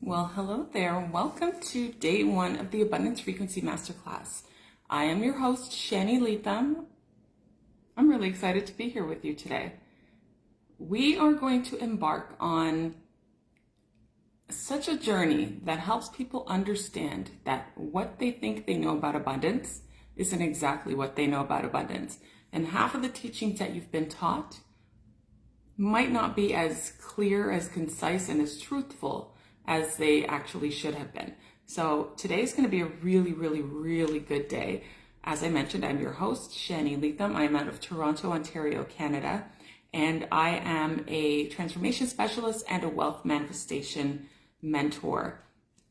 Well, hello there. Welcome to day one of the Abundance Frequency Masterclass. I am your host, Shani Leatham. I'm really excited to be here with you today. We are going to embark on such a journey that helps people understand that what they think they know about abundance isn't exactly what they know about abundance. And half of the teachings that you've been taught might not be as clear, as concise, and as truthful as they actually should have been. So today is going to be a really good day. As I mentioned, I'm your host, Shani Leatham. I'm out of Toronto, Ontario, Canada, and I am a transformation specialist and a wealth manifestation mentor.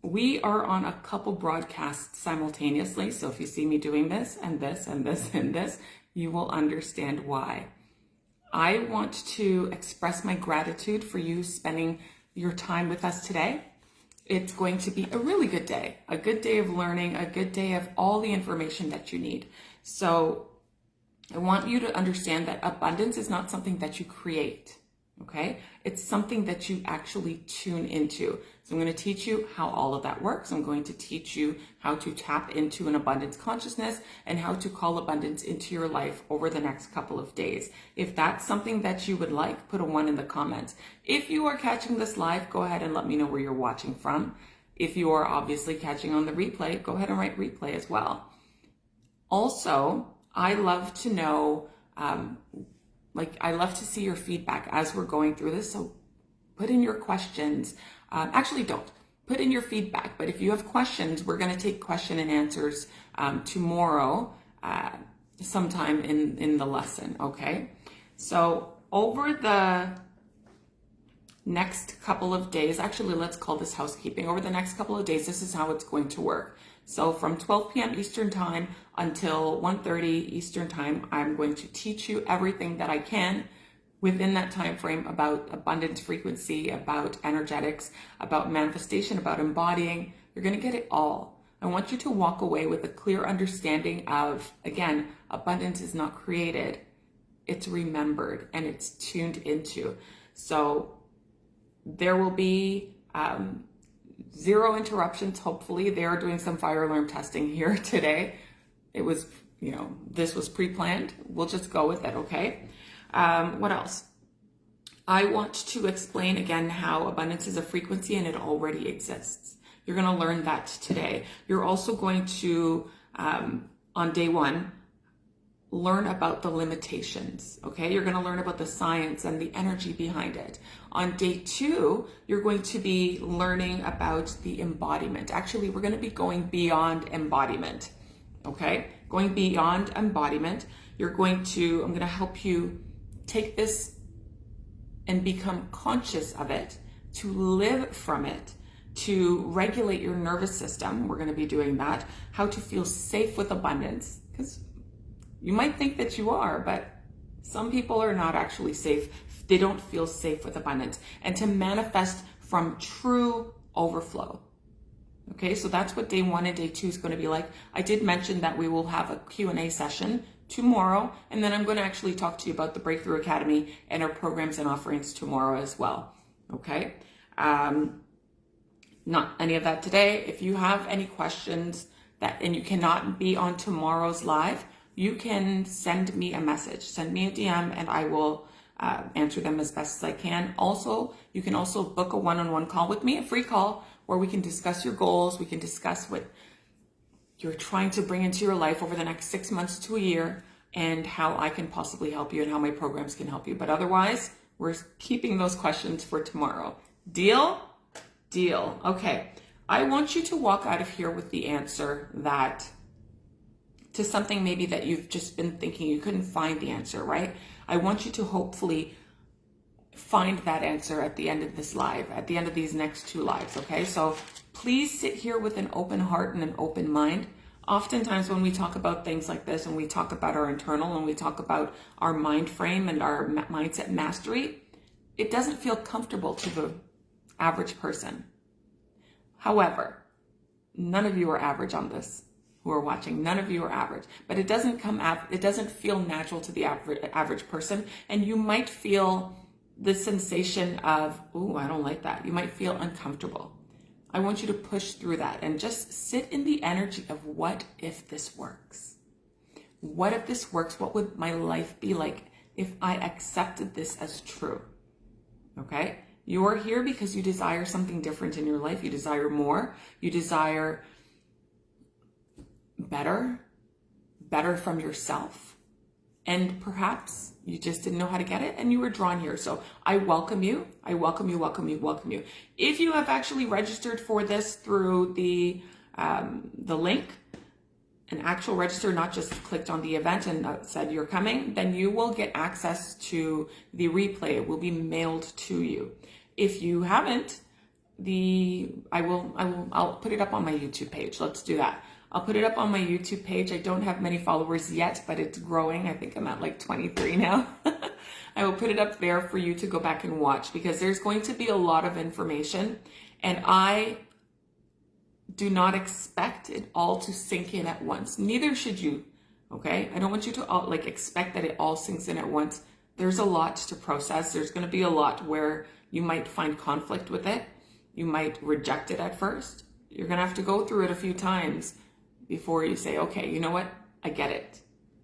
We are on a couple broadcasts simultaneously, so if you see me doing this and this and this and this, you will understand why. I want to express my gratitude for you spending your time with us today. It's going to be a really good day, a good day of learning, a good day of all the information that you need. So I want you to understand that abundance is not something that you create, okay? It's something that you actually tune into. So I'm going to teach you how all of that works. I'm going to teach you how to tap into an abundance consciousness and how to call abundance into your life over the next couple of days. If that's something that you would like, put a 1 in the comments. If you are catching this live, go ahead and let me know where you're watching from. If you are obviously catching on the replay, go ahead and write replay as well. Also, I love to know, I love to see your feedback as we're going through this. So put in your questions. Actually, don't. Put in your feedback. But if you have questions, we're going to take question and answers tomorrow sometime in the lesson, okay? So over the next couple of days, actually, let's call this housekeeping. Over the next couple of days, this is how it's going to work. So from 12 p.m. Eastern Time until 1:30 Eastern Time, I'm going to teach you everything that I can within that time frame about abundance frequency, about energetics, about manifestation, about embodying. You're going to get it all. I want you to walk away with a clear understanding of, again, abundance is not created. It's remembered and it's tuned into. So there will be zero interruptions, hopefully. They are doing some fire alarm testing here today. It was, this was pre-planned. We'll just go with it, okay? What else? I want to explain again how abundance is a frequency and it already exists. You're going to learn that today. You're also going to, on day one, learn about the limitations, okay? You're going to learn about the science and the energy behind it. On day two, you're going to be learning about the embodiment. Actually, we're going to be going beyond embodiment, okay? Going beyond embodiment. I'm going to help you take this and become conscious of it, to live from it, to regulate your nervous system. We're going to be doing that. How to feel safe with abundance, because you might think that you are, but some people are not actually safe. They don't feel safe with abundance. And to manifest from true overflow. Okay, so that's what day one and day two is going to be like. I did mention that we will have a Q&A session tomorrow, and then I'm going to actually talk to you about the Breakthrough Academy and our programs and offerings tomorrow as well. Okay, not any of that today. If you have any questions and you cannot be on tomorrow's live, you can send me a message, send me a DM, and I will answer them as best as I can. Also, you can also book a one-on-one call with me, a free call, where we can discuss your goals. We can discuss what you're trying to bring into your life over the next 6 months to a year and how I can possibly help you and how my programs can help you. But otherwise, we're keeping those questions for tomorrow. Deal? Deal. Okay. I want you to walk out of here with the answer to something maybe that you've just been thinking you couldn't find the answer, right? I want you to hopefully find that answer at the end of this live, at the end of these next two lives, okay? So please sit here with an open heart and an open mind. Oftentimes when we talk about things like this and we talk about our internal and we talk about our mind frame and our mindset mastery, it doesn't feel comfortable to the average person. However, none of you are average on this. Who are watching, none of you are average, but it doesn't feel natural to the average person, and you might feel the sensation of, ooh, I don't like that. You might feel uncomfortable. I want you to push through that and just sit in the energy of what if this works? What if this works? What would my life be like if I accepted this as true? Okay? You are here because you desire something different in your life. You desire more. You desire better from yourself. And perhaps you just didn't know how to get it and you were drawn here. So I welcome you. I welcome you, welcome you, welcome you. If you have actually registered for this through the link, an actual register, not just clicked on the event and said you're coming, then you will get access to the replay. It will be mailed to you. If you haven't, I'll put it up on my YouTube page. Let's do that. I'll put it up on my YouTube page. I don't have many followers yet, but it's growing. I think I'm at like 23 now. I will put it up there for you to go back and watch because there's going to be a lot of information and I do not expect it all to sink in at once. Neither should you, okay? I don't want you to all, expect that it all sinks in at once. There's a lot to process. There's going to be a lot where you might find conflict with it. You might reject it at first. You're going to have to go through it a few times before you say, okay, you know what? I get it.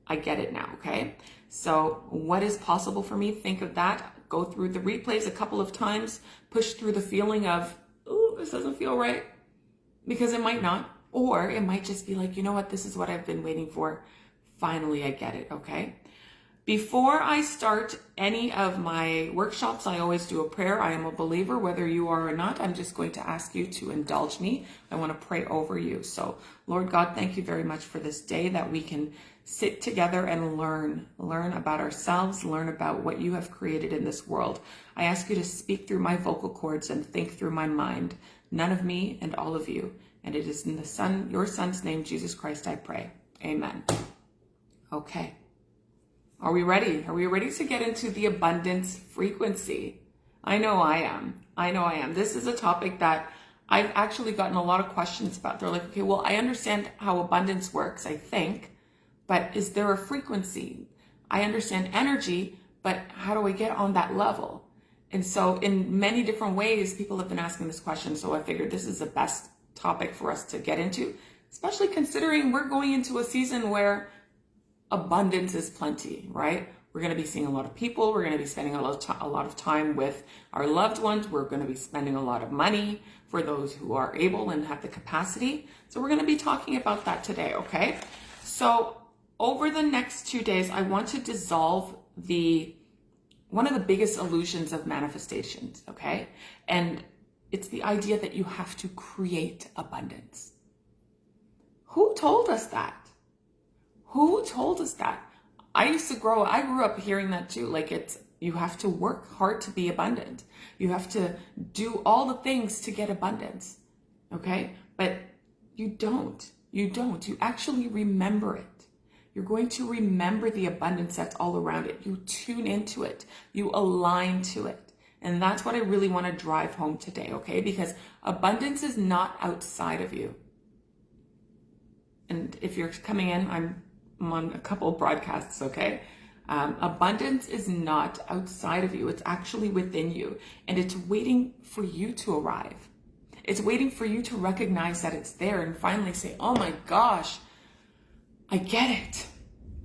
I get it now, okay? So what is possible for me? Think of that. Go through the replays a couple of times. Push through the feeling of, ooh, this doesn't feel right. Because it might not. Or it might just be like, you know what? This is what I've been waiting for. Finally, I get it, okay? Before I start any of my workshops, I always do a prayer. I am a believer, whether you are or not. I'm just going to ask you to indulge me. I want to pray over you. So, Lord God, thank you very much for this day that we can sit together and learn about ourselves, learn about what you have created in this world. I ask you to speak through my vocal cords and think through my mind. None of me and all of you. And it is in your son's name, Jesus Christ, I pray. Amen. Okay. Are we ready? Are we ready to get into the abundance frequency? I know I am. I know I am. This is a topic that I've actually gotten a lot of questions about. They're like, okay, well, I understand how abundance works, I think, but is there a frequency? I understand energy, but how do I get on that level? And so in many different ways, people have been asking this question. So I figured this is the best topic for us to get into, especially considering we're going into a season where abundance is plenty, right? We're going to be seeing a lot of people. We're going to be spending a lot of time with our loved ones. We're going to be spending a lot of money for those who are able and have the capacity. So we're going to be talking about that today, okay? So over the next 2 days, I want to dissolve one of the biggest illusions of manifestations, okay? And it's the idea that you have to create abundance. Who told us that? Who told us that? I grew up hearing that too. Like you have to work hard to be abundant. You have to do all the things to get abundance. Okay? But you don't. You actually remember it. You're going to remember the abundance that's all around it. You tune into it. You align to it. And that's what I really want to drive home today, okay? Because abundance is not outside of you. And if you're coming in, I'm on a couple of broadcasts, okay? Abundance is not outside of you. It's actually within you. And it's waiting for you to arrive. It's waiting for you to recognize that it's there and finally say, oh my gosh, I get it.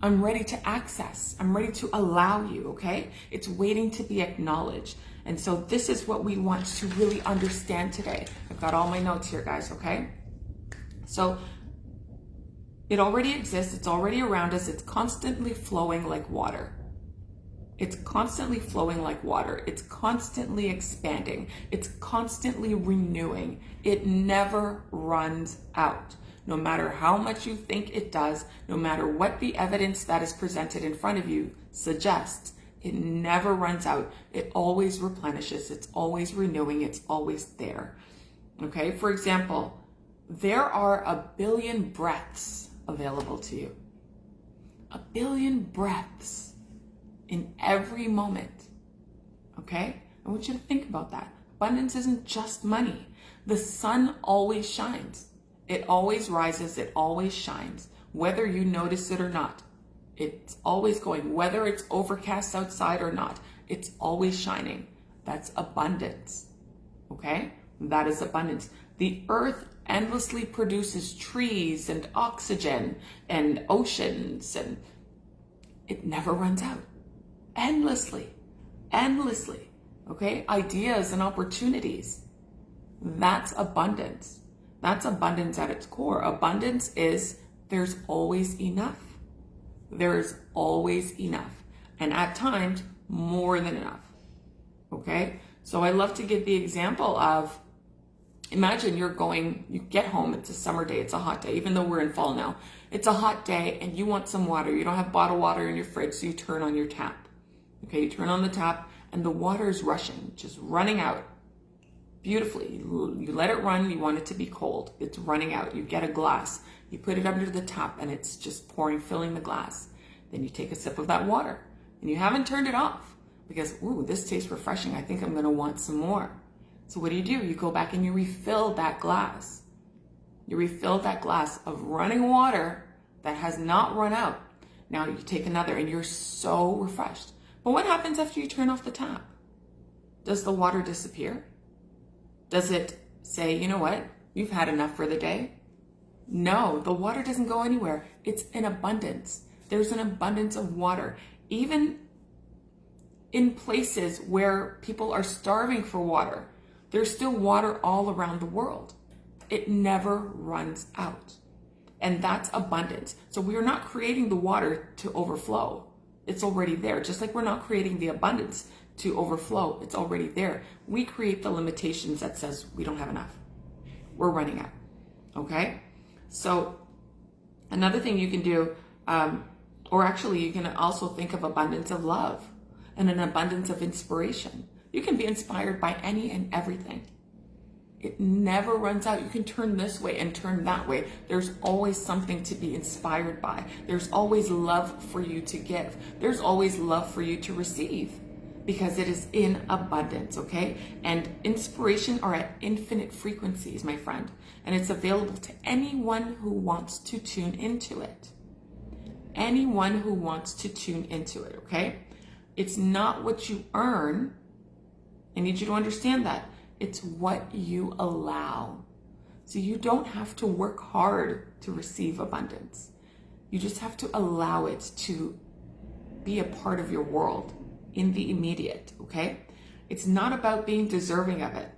I'm ready to access. I'm ready to allow you, okay? It's waiting to be acknowledged. And so this is what we want to really understand today. I've got all my notes here, guys, okay? So it already exists. It's already around us. It's constantly flowing like water. It's constantly flowing like water. It's constantly expanding. It's constantly renewing. It never runs out. No matter how much you think it does, no matter what the evidence that is presented in front of you suggests, it never runs out. It always replenishes. It's always renewing. It's always there. Okay? For example, there are 1 billion breaths available to you. 1 billion breaths in every moment. Okay? I want you to think about that. Abundance isn't just money. The sun always shines. It always rises. It always shines. Whether you notice it or not. It's always going. Whether it's overcast outside or not. It's always shining. That's abundance. Okay? That is abundance. The earth endlessly produces trees and oxygen and oceans, and it never runs out. Endlessly. Okay? Ideas and opportunities. That's abundance. That's abundance at its core. Abundance is there's always enough. There's always enough. And at times, more than enough. Okay? So I love to give the example of, imagine you get home, it's a summer day, it's a hot day, even though we're in fall now. It's a hot day and you want some water. You don't have bottled water in your fridge, so you turn on your tap. Okay, you turn on the tap and the water is rushing, just running out beautifully. You let it run, you want it to be cold. It's running out. You get a glass, you put it under the tap and it's just pouring, filling the glass. Then you take a sip of that water and you haven't turned it off because, ooh, this tastes refreshing. I think I'm gonna want some more. So what do? You go back and you refill that glass. You refill that glass of running water that has not run out. Now you take another and you're so refreshed. But what happens after you turn off the tap? Does the water disappear? Does it say, you know what, you've had enough for the day? No, the water doesn't go anywhere. It's in abundance. There's an abundance of water. Even in places where people are starving for water, there's still water all around the world. It never runs out. And that's abundance. So we are not creating the water to overflow. It's already there. Just like we're not creating the abundance to overflow. It's already there. We create the limitations that says we don't have enough. We're running out. Okay? So another thing you can do, or actually you can also think of abundance of love and an abundance of inspiration. You can be inspired by any and everything. It never runs out. You can turn this way and turn that way. There's always something to be inspired by. There's always love for you to give. There's always love for you to receive because it is in abundance, okay? And inspiration are at infinite frequencies, my friend. And it's available to anyone who wants to tune into it. Anyone who wants to tune into it, okay? It's not what you earn. I need you to understand that. It's what you allow. So you don't have to work hard to receive abundance. You just have to allow it to be a part of your world in the immediate, okay? It's not about being deserving of it.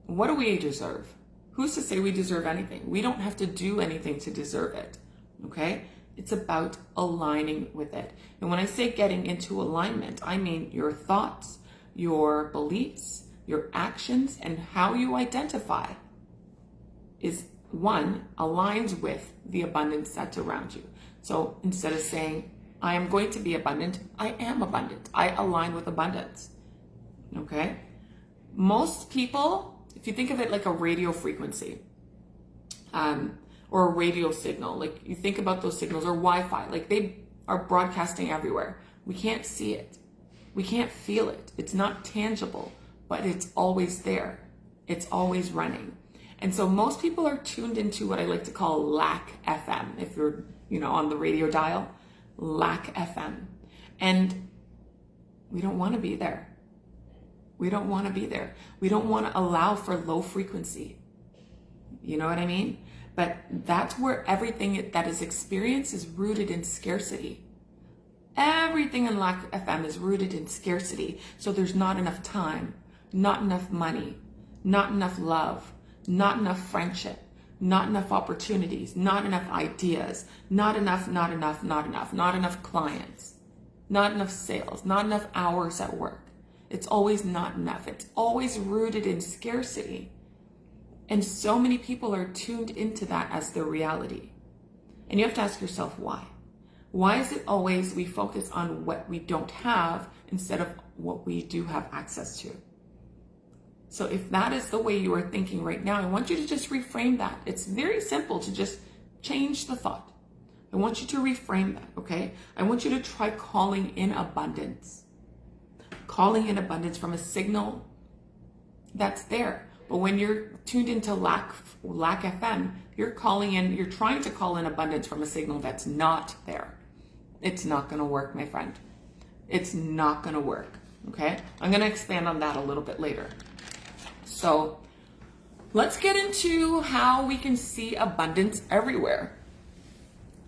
What do we deserve? Who's to say we deserve anything? We don't have to do anything to deserve it, okay? It's about aligning with it. And when I say getting into alignment, I mean your thoughts, your beliefs, your actions, and how you identify is one, aligns with the abundance that's around you. So instead of saying, I am going to be abundant, I am abundant. I align with abundance. Okay? Most people, if you think of it like a radio frequency, or a radio signal, like you think about those signals, or Wi-Fi, like they are broadcasting everywhere. We can't see it. We can't feel it. It's not tangible, but it's always there. It's always running. And so most people are tuned into what I like to call lack FM. If you're, on the radio dial, lack FM. And we don't want to be there. We don't want to be there. We don't want to allow for low frequency. You know what I mean? But that's where everything that is experienced is rooted in scarcity. Everything in lack FM is rooted in scarcity. So there's not enough time, not enough money, not enough love, not enough friendship, not enough opportunities, not enough ideas, not enough clients, not enough sales, not enough hours at work. It's always not enough. It's always rooted in scarcity. And so many people are tuned into that as their reality. And you have to ask yourself why. Why is it always we focus on what we don't have instead of what we do have access to? So if that is the way you are thinking right now, I want you to just reframe that. It's very simple to just change the thought. I want you to reframe that, okay? I want you to try calling in abundance. Calling in abundance from a signal that's there. But when you're tuned into lack FM, you're trying to call in abundance from a signal that's not there. It's not going to work, my friend. It's not going to work, okay? I'm going to expand on that a little bit later. So let's get into how we can see abundance everywhere.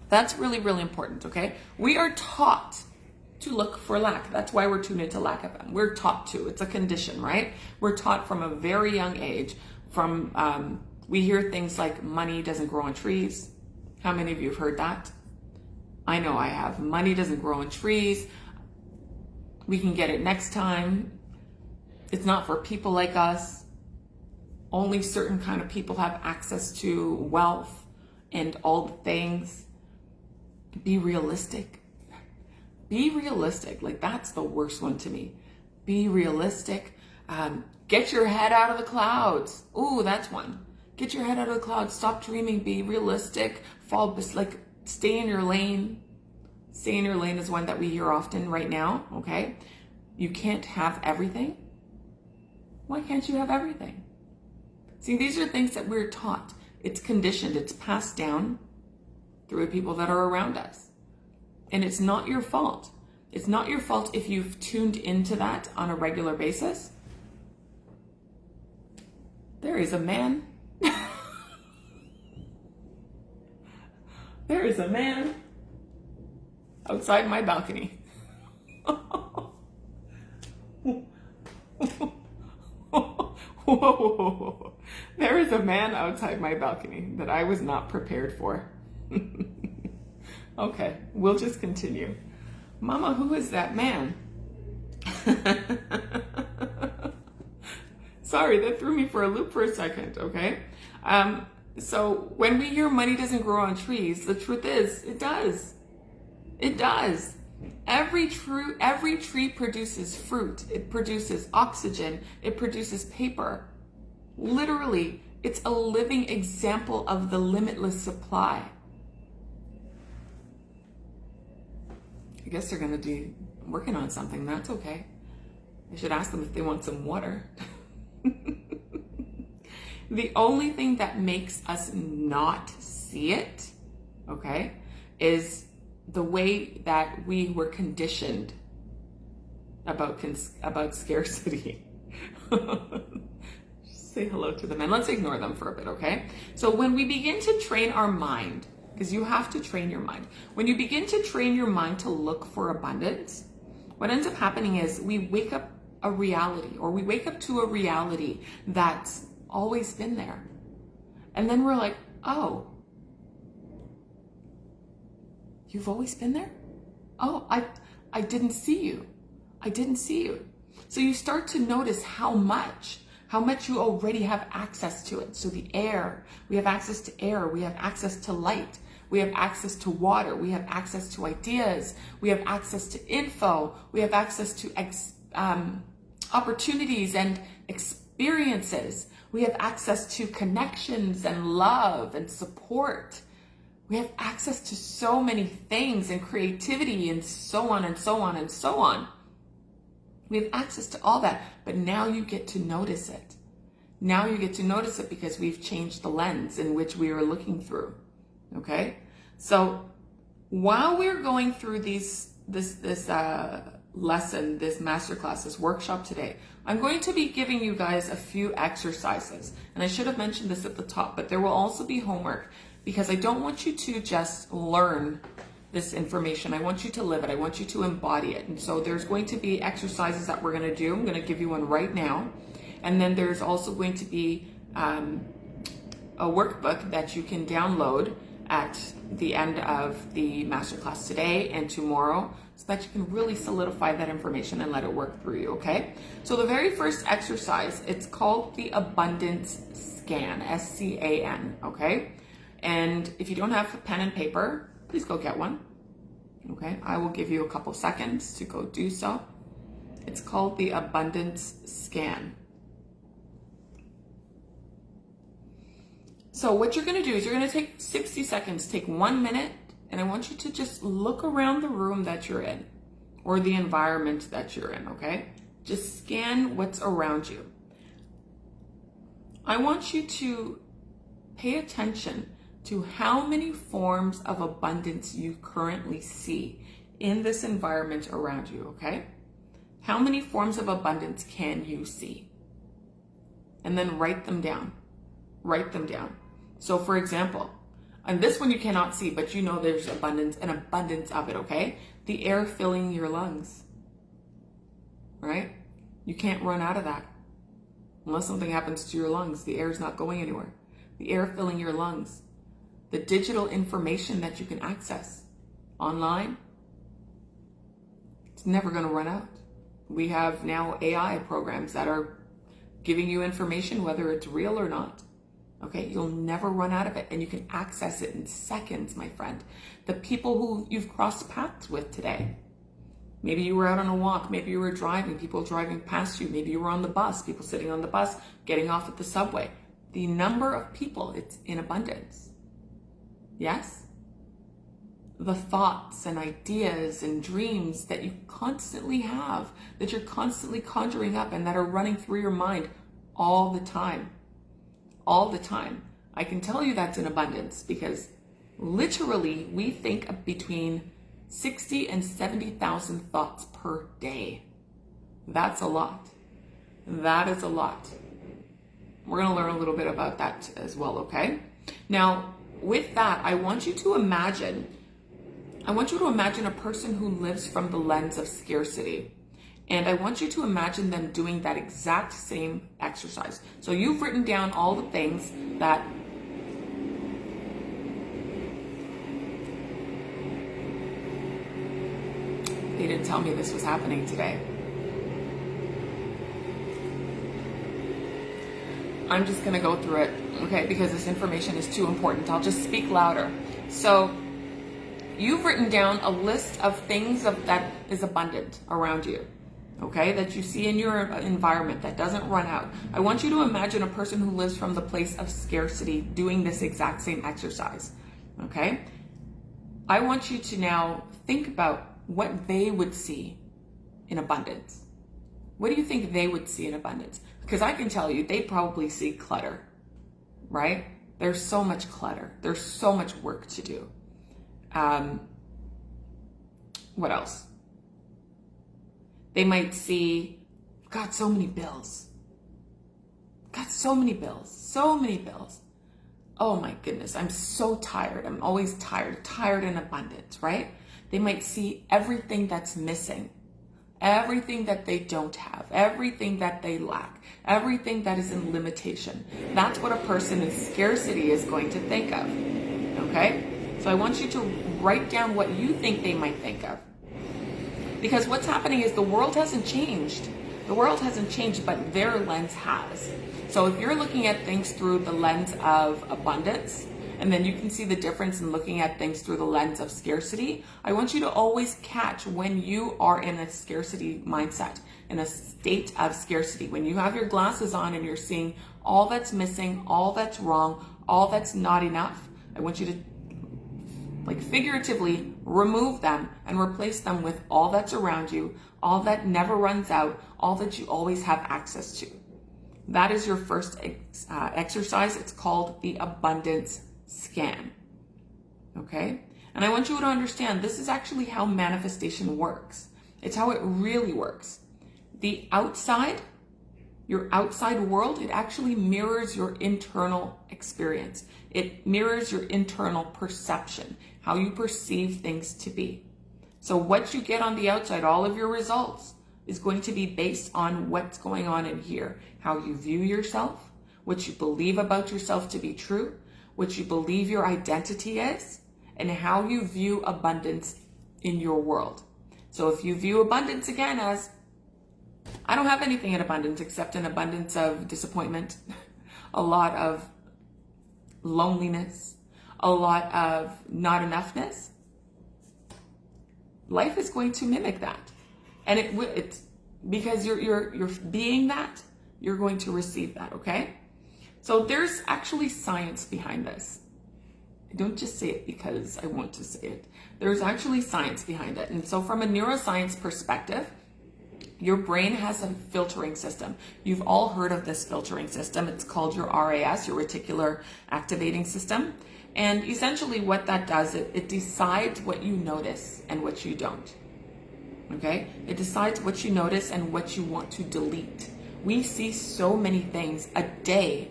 That's really, really important, okay? We are taught to look for lack. That's why we're tuned into Lack FM. We're taught to. It's a condition, right? We're taught from a very young age. We hear things like money doesn't grow on trees. How many of you have heard that? I know I have. Money doesn't grow on trees. We can get it next time. It's not for people like us. Only certain kind of people have access to wealth and all the things. Be realistic. Be realistic. Like, that's the worst one to me. Be realistic. Get your head out of the clouds. Ooh, that's one. Get your head out of the clouds. Stop dreaming. Be realistic. Stay in your lane. Stay in your lane is one that we hear often right now, okay? You can't have everything. Why can't you have everything? See, these are things that we're taught. It's conditioned. It's passed down through the people that are around us. And it's not your fault. It's not your fault if you've tuned into that on a regular basis. There is a man. There is a man outside my balcony. Whoa. There is a man outside my balcony that I was not prepared for. Okay, we'll just continue. Mama, who is that man? Sorry, that threw me for a loop for a second, okay? So when we hear money doesn't grow on trees, the truth is, it does. It does. Every tree produces fruit. It produces oxygen. It produces paper. Literally, it's a living example of the limitless supply. I guess they're going to be working on something. That's okay. I should ask them if they want some water. The only thing that makes us not see it, okay, is the way that we were conditioned about scarcity. Say hello to them and let's ignore them for a bit, okay? So when we begin to train our mind, because you have to train your mind. When you begin to train your mind to look for abundance, what ends up happening is we wake up to a reality that's always been there. And then we're like, oh, you've always been there? Oh, I didn't see you. I didn't see you. So you start to notice how much you already have access to it. So the air, we have access to air, we have access to light, we have access to water, we have access to ideas, we have access to info, we have access to opportunities and experiences, we have access to connections and love and support. We have access to so many things and creativity and so on and so on and so on. We have access to all that, but now you get to notice it. Now you get to notice it because we've changed the lens in which we are looking through. Okay? So while we're going through this lesson, this masterclass, this workshop today, I'm going to be giving you guys a few exercises. And I should have mentioned this at the top, but there will also be homework because I don't want you to just learn this information. I want you to live it. I want you to embody it. And so there's going to be exercises that we're going to do. I'm going to give you one right now. And then there's also going to be a workbook that you can download at the end of the masterclass today and tomorrow so that you can really solidify that information and let it work through you, okay? So the very first exercise, it's called the Abundance Scan, S-C-A-N, okay? And if you don't have a pen and paper, please go get one, okay? I will give you a couple seconds to go do so. It's called the Abundance Scan. So what you're gonna do is you're gonna take 60 seconds, take 1 minute, and I want you to just look around the room that you're in or the environment that you're in, okay? Just scan what's around you. I want you to pay attention to how many forms of abundance you currently see in this environment around you, okay? How many forms of abundance can you see? and then write them down. Write them down. So for example, and this one you cannot see, but you know there's an abundance of it, okay? The air filling your lungs, right? You can't run out of that. Unless something happens to your lungs, the air is not going anywhere. The air filling your lungs. The digital information that you can access online, it's never going to run out. We have now AI programs that are giving you information, whether it's real or not. Okay, you'll never run out of it, and you can access it in seconds, my friend. The people who you've crossed paths with today, maybe you were out on a walk, maybe you were driving, people driving past you, maybe you were on the bus, people sitting on the bus, getting off at the subway. The number of people, it's in abundance. Yes? The thoughts and ideas and dreams that you constantly have, that you're constantly conjuring up and that are running through your mind all the time. All the time. I can tell you that's in abundance because literally we think of between 60 and 70,000 thoughts per day. That's a lot. That is a lot. We're going to learn a little bit about that as well, okay? Now, with that, I want you to imagine a person who lives from the lens of scarcity. And I want you to imagine them doing that exact same exercise. So you've written down all the things that they didn't tell me this was happening today. I'm just going to go through it, okay, because this information is too important. I'll just speak louder. So you've written down a list of things that is abundant around you, okay, that you see in your environment that doesn't run out. I want you to imagine a person who lives from the place of scarcity doing this exact same exercise, okay? I want you to now think about what they would see in abundance. What do you think they would see in abundance? Because I can tell you, they probably see clutter, right? There's so much clutter. There's so much work to do. What else? They might see, got so many bills. Got so many bills, so many bills. Oh my goodness, I'm so tired. I'm always tired in abundance, right? They might see everything that's missing, everything that they don't have, everything that they lack, everything that is in limitation. That's what a person in scarcity is going to think of, okay? So I want you to write down what you think they might think of. Because what's happening is the world hasn't changed. The world hasn't changed, but their lens has. So if you're looking at things through the lens of abundance, and then you can see the difference in looking at things through the lens of scarcity, I want you to always catch when you are in a scarcity mindset, in a state of scarcity. When you have your glasses on and you're seeing all that's missing, all that's wrong, all that's not enough, I want you to, like, figuratively remove them and replace them with all that's around you, all that never runs out, all that you always have access to. That is your first exercise. It's called the abundance scan. Okay? And I want you to understand this is actually how manifestation works. It's how it really works. The outside, your outside world, it actually mirrors your internal experience. It mirrors your internal perception, how you perceive things to be. So what you get on the outside, all of your results, is going to be based on what's going on in here, how you view yourself, what you believe about yourself to be true, what you believe your identity is, and how you view abundance in your world. So if you view abundance again as, I don't have anything in abundance except an abundance of disappointment, a lot of loneliness, a lot of not enoughness, life is going to mimic that. And it's because you're being that, you're going to receive that, okay? So there's actually science behind this. I don't just say it because I want to say it. There's actually science behind it. And so from a neuroscience perspective, your brain has a filtering system. You've all heard of this filtering system. It's called your RAS, your reticular activating system. And essentially what that does, it decides what you notice and what you don't. Okay? It decides what you notice and what you want to delete, We see so many things a day,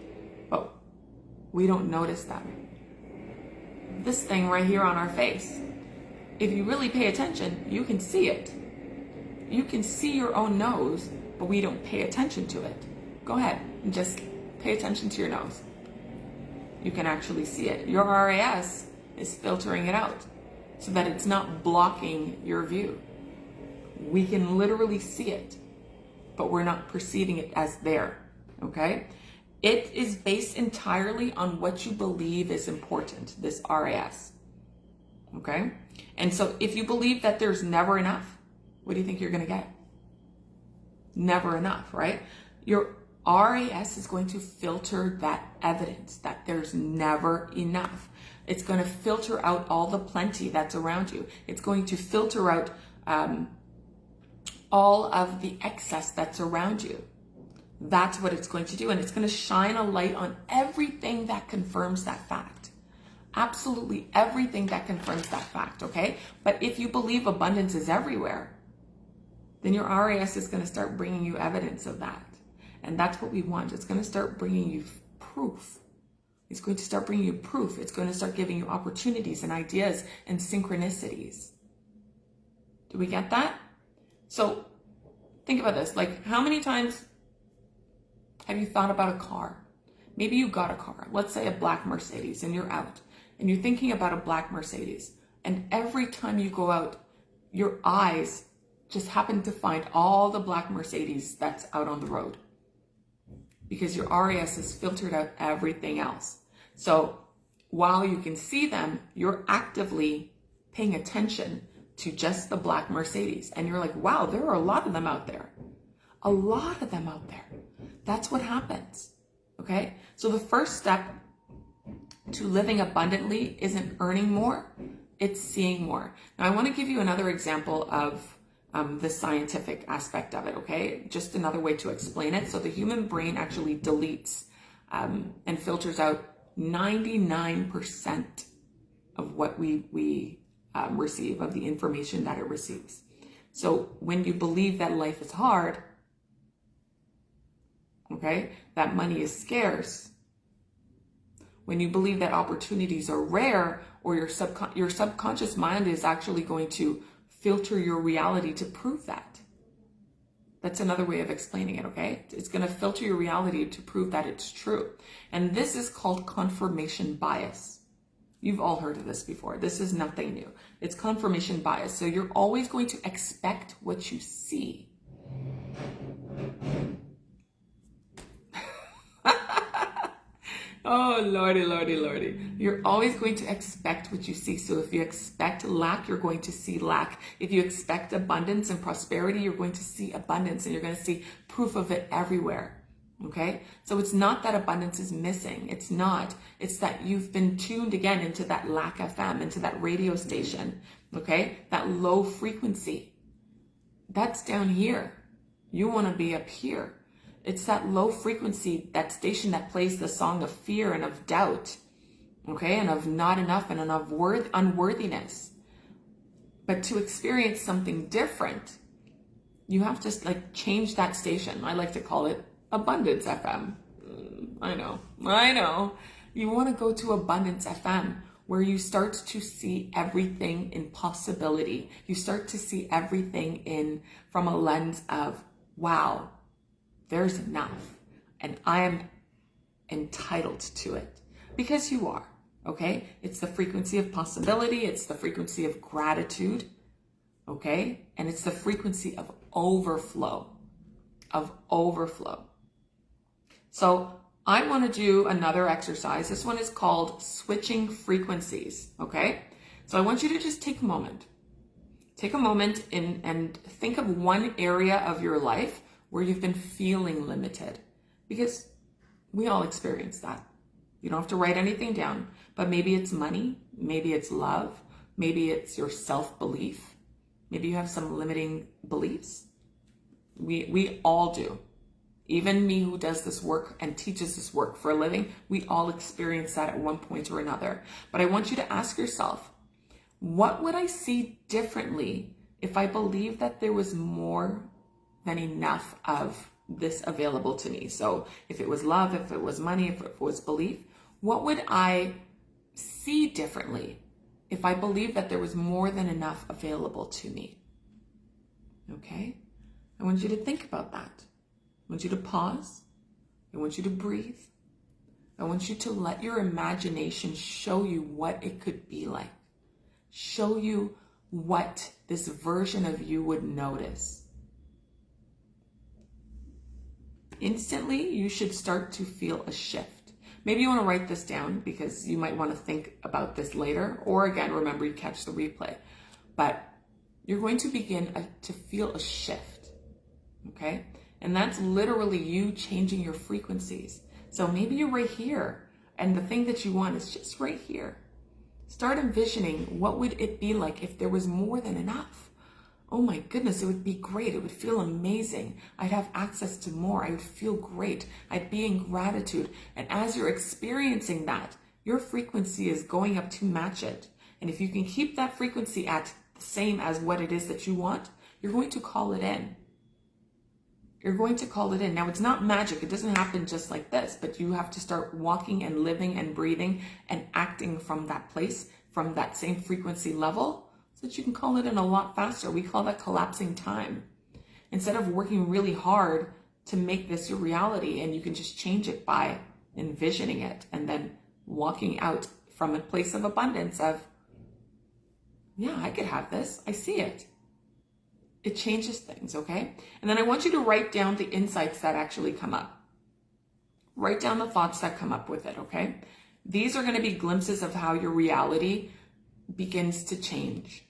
but we don't notice them. This thing right here on our face, if you really pay attention, you can see it. You can see your own nose, but we don't pay attention to it. Go ahead and just pay attention to your nose. You can actually see it. Your RAS is filtering it out so that it's not blocking your view. We can literally see it, but we're not perceiving it as there, okay? It is based entirely on what you believe is important, this RAS, okay? And so if you believe that there's never enough, what do you think you're gonna get? Never enough, right? Your RAS is going to filter that evidence that there's never enough. It's going to filter out all the plenty that's around you. It's going to filter out all of the excess that's around you. That's what it's going to do. And it's going to shine a light on everything that confirms that fact. Absolutely everything that confirms that fact, okay? But if you believe abundance is everywhere, then your RAS is going to start bringing you evidence of that. And that's what we want. It's going to start bringing you proof. It's going to start bringing you proof. It's going to start giving you opportunities and ideas and synchronicities. Do we get that? So think about this. Like, how many times have you thought about a car? Maybe you got a car, let's say a black Mercedes, and you're out and you're thinking about a black Mercedes. And every time you go out, your eyes just happen to find all the black Mercedes that's out on the road, because your RAS has filtered out everything else. So while you can see them, you're actively paying attention to just the black Mercedes. And you're like, wow, there are a lot of them out there. A lot of them out there. That's what happens, okay? So the first step to living abundantly isn't earning more, it's seeing more. Now I want to give you another example of the scientific aspect of it, okay? Just another way to explain it. So the human brain actually deletes and filters out 99% of what we receive, of the information that it receives. So when you believe that life is hard, okay, that money is scarce, when you believe that opportunities are rare, or your subconscious mind is actually going to filter your reality to prove that. That's another way of explaining it, okay? It's going to filter your reality to prove that it's true. And this is called confirmation bias. You've all heard of this before. This is nothing new. It's confirmation bias. So you're always going to expect what you see. Oh, Lordy, Lordy, Lordy. You're always going to expect what you see. So if you expect lack, you're going to see lack. If you expect abundance and prosperity, you're going to see abundance, and you're going to see proof of it everywhere. Okay? So it's not that abundance is missing. It's not. It's that you've been tuned again into that lack FM, into that radio station. Okay? That low frequency. That's down here. You want to be up here. It's that low frequency, that station that plays the song of fear and of doubt, okay, and of not enough and of unworthiness. But to experience something different, you have to like change that station. I like to call it Abundance FM. I know. You want to go to Abundance FM, where you start to see everything in possibility. You start to see everything from a lens of, wow, there's enough, and I am entitled to it, because you are, okay? It's the frequency of possibility. It's the frequency of gratitude, okay? And it's the frequency of overflow, So I want to do another exercise. This one is called switching frequencies, okay? So I want you to just take a moment. Take a moment and think of one area of your life where you've been feeling limited, because we all experience that. You don't have to write anything down, but maybe it's money, maybe it's love, maybe it's your self-belief, maybe you have some limiting beliefs. We all do. Even me, who does this work and teaches this work for a living, we all experience that at one point or another. But I want you to ask yourself, what would I see differently if I believed that there was more than enough of this available to me? So if it was love, if it was money, if it was belief, what would I see differently if I believed that there was more than enough available to me? Okay? I want you to think about that. I want you to pause. I want you to breathe. I want you to let your imagination show you what it could be like. Show you what this version of you would notice. Instantly, you should start to feel a shift. Maybe you want to write this down because you might want to think about this later. Or again, remember, you catch the replay. But you're going to begin to feel a shift, okay? And that's literally you changing your frequencies. So maybe you're right here, and the thing that you want is just right here. Start envisioning, what would it be like if there was more than enough? Oh my goodness, it would be great. It would feel amazing. I'd have access to more. I would feel great. I'd be in gratitude. And as you're experiencing that, your frequency is going up to match it. And if you can keep that frequency at the same as what it is that you want, you're going to call it in. You're going to call it in. Now, it's not magic. It doesn't happen just like this, but you have to start walking and living and breathing and acting from that place, from that same frequency level, so that you can call it in a lot faster. We call that collapsing time. Instead of working really hard to make this your reality, and you can just change it by envisioning it and then walking out from a place of abundance of, yeah, I could have this. I see it. It changes things, okay? And then I want you to write down the insights that actually come up. Write down the thoughts that come up with it, okay? These are going to be glimpses of how your reality begins to change,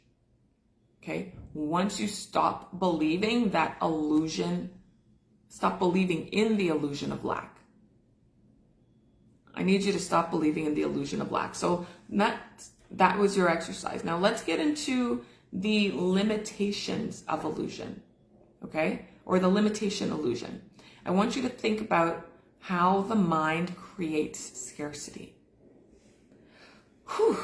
okay? Once you stop believing that illusion, stop believing in the illusion of lack. I need you to stop believing in the illusion of lack. So that was your exercise. Now let's get into the limitations of illusion, okay? Or the limitation illusion. I want you to think about how the mind creates scarcity. Whew.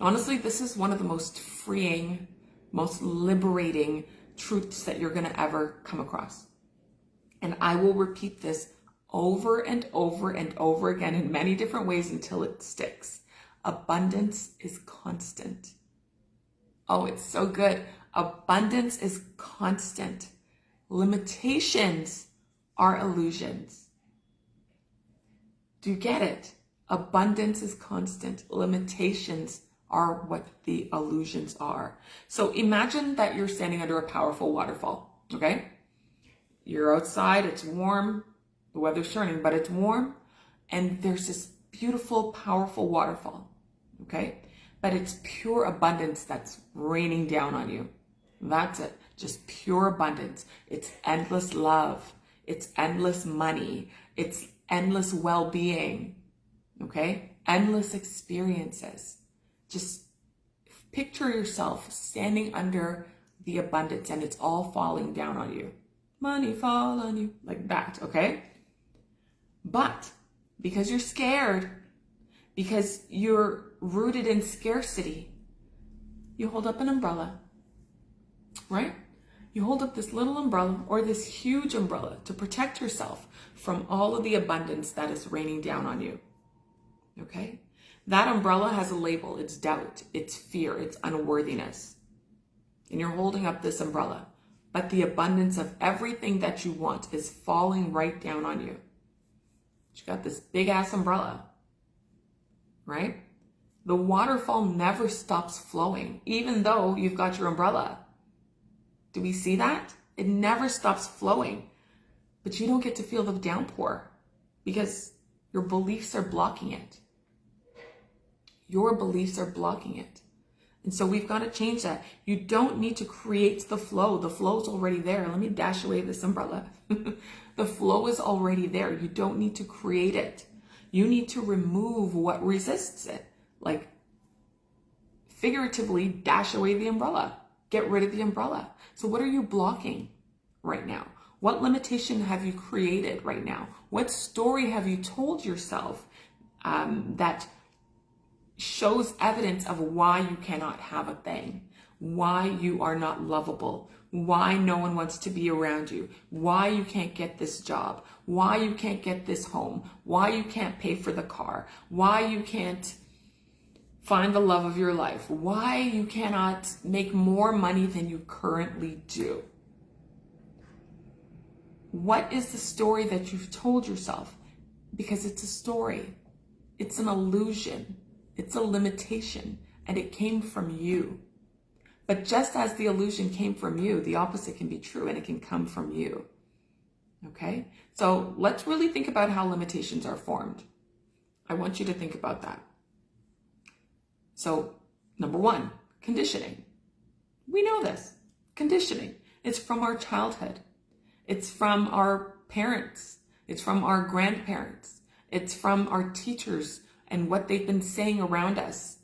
Honestly, this is one of the most freeing, most liberating truths that you're going to ever come across. And I will repeat this over and over and over again in many different ways until it sticks. Abundance is constant. Oh, it's so good. Abundance is constant. Limitations are illusions. Do you get it? Abundance is constant. Limitations are what the illusions are. So imagine that you're standing under a powerful waterfall, okay? You're outside, it's warm, the weather's turning, but it's warm, and there's this beautiful, powerful waterfall, okay? But it's pure abundance that's raining down on you. That's it. Just pure abundance. It's endless love. It's endless money. It's endless well-being. Okay? Endless experiences. Just picture yourself standing under the abundance and it's all falling down on you. Money fall on you. Like that. Okay? But because you're scared, because you're rooted in scarcity, you hold up an umbrella, right? You hold up this little umbrella or this huge umbrella to protect yourself from all of the abundance that is raining down on you, okay? That umbrella has a label. It's doubt, it's fear, it's unworthiness. And you're holding up this umbrella, but the abundance of everything that you want is falling right down on you. You got this big ass umbrella, right? The waterfall never stops flowing, even though you've got your umbrella. Do we see that? It never stops flowing, but you don't get to feel the downpour because your beliefs are blocking it. Your beliefs are blocking it. And so we've got to change that. You don't need to create the flow. The flow is already there. Let me dash away this umbrella. The flow is already there. You don't need to create it. You need to remove what resists it. Like figuratively dash away the umbrella. Get rid of the umbrella. So what are you blocking right now? What limitation have you created right now? What story have you told yourself that shows evidence of why you cannot have a thing, why you are not lovable, why no one wants to be around you, why you can't get this job, why you can't get this home, why you can't pay for the car, why you can't find the love of your life, why you cannot make more money than you currently do. What is the story that you've told yourself? Because it's a story. It's an illusion. It's a limitation, and it came from you. But just as the illusion came from you, the opposite can be true, and it can come from you. Okay? So let's really think about how limitations are formed. I want you to think about that. So, number one, conditioning. We know this. Conditioning. It's from our childhood. It's from our parents. It's from our grandparents. It's from our teachers and what they've been saying around us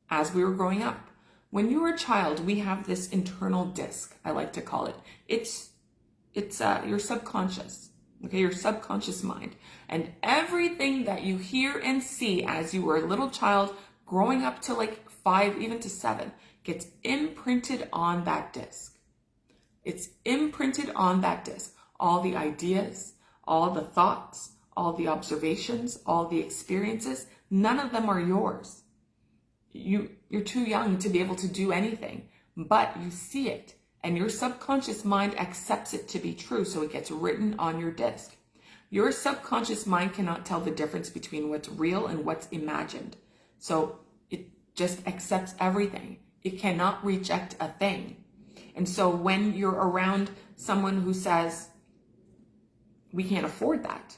as we were growing up. When you were a child, we have this internal disc, I like to call it. It's your subconscious, okay, your subconscious mind. And everything that you hear and see as you were a little child, growing up to like 5, even to 7, gets imprinted on that disc. It's imprinted on that disc. All the ideas, all the thoughts, all the observations, all the experiences, none of them are yours. You're too young to be able to do anything, but you see it, and your subconscious mind accepts it to be true, so it gets written on your disc. Your subconscious mind cannot tell the difference between what's real and what's imagined. So it just accepts everything. It cannot reject a thing. And so when you're around someone who says, we can't afford that,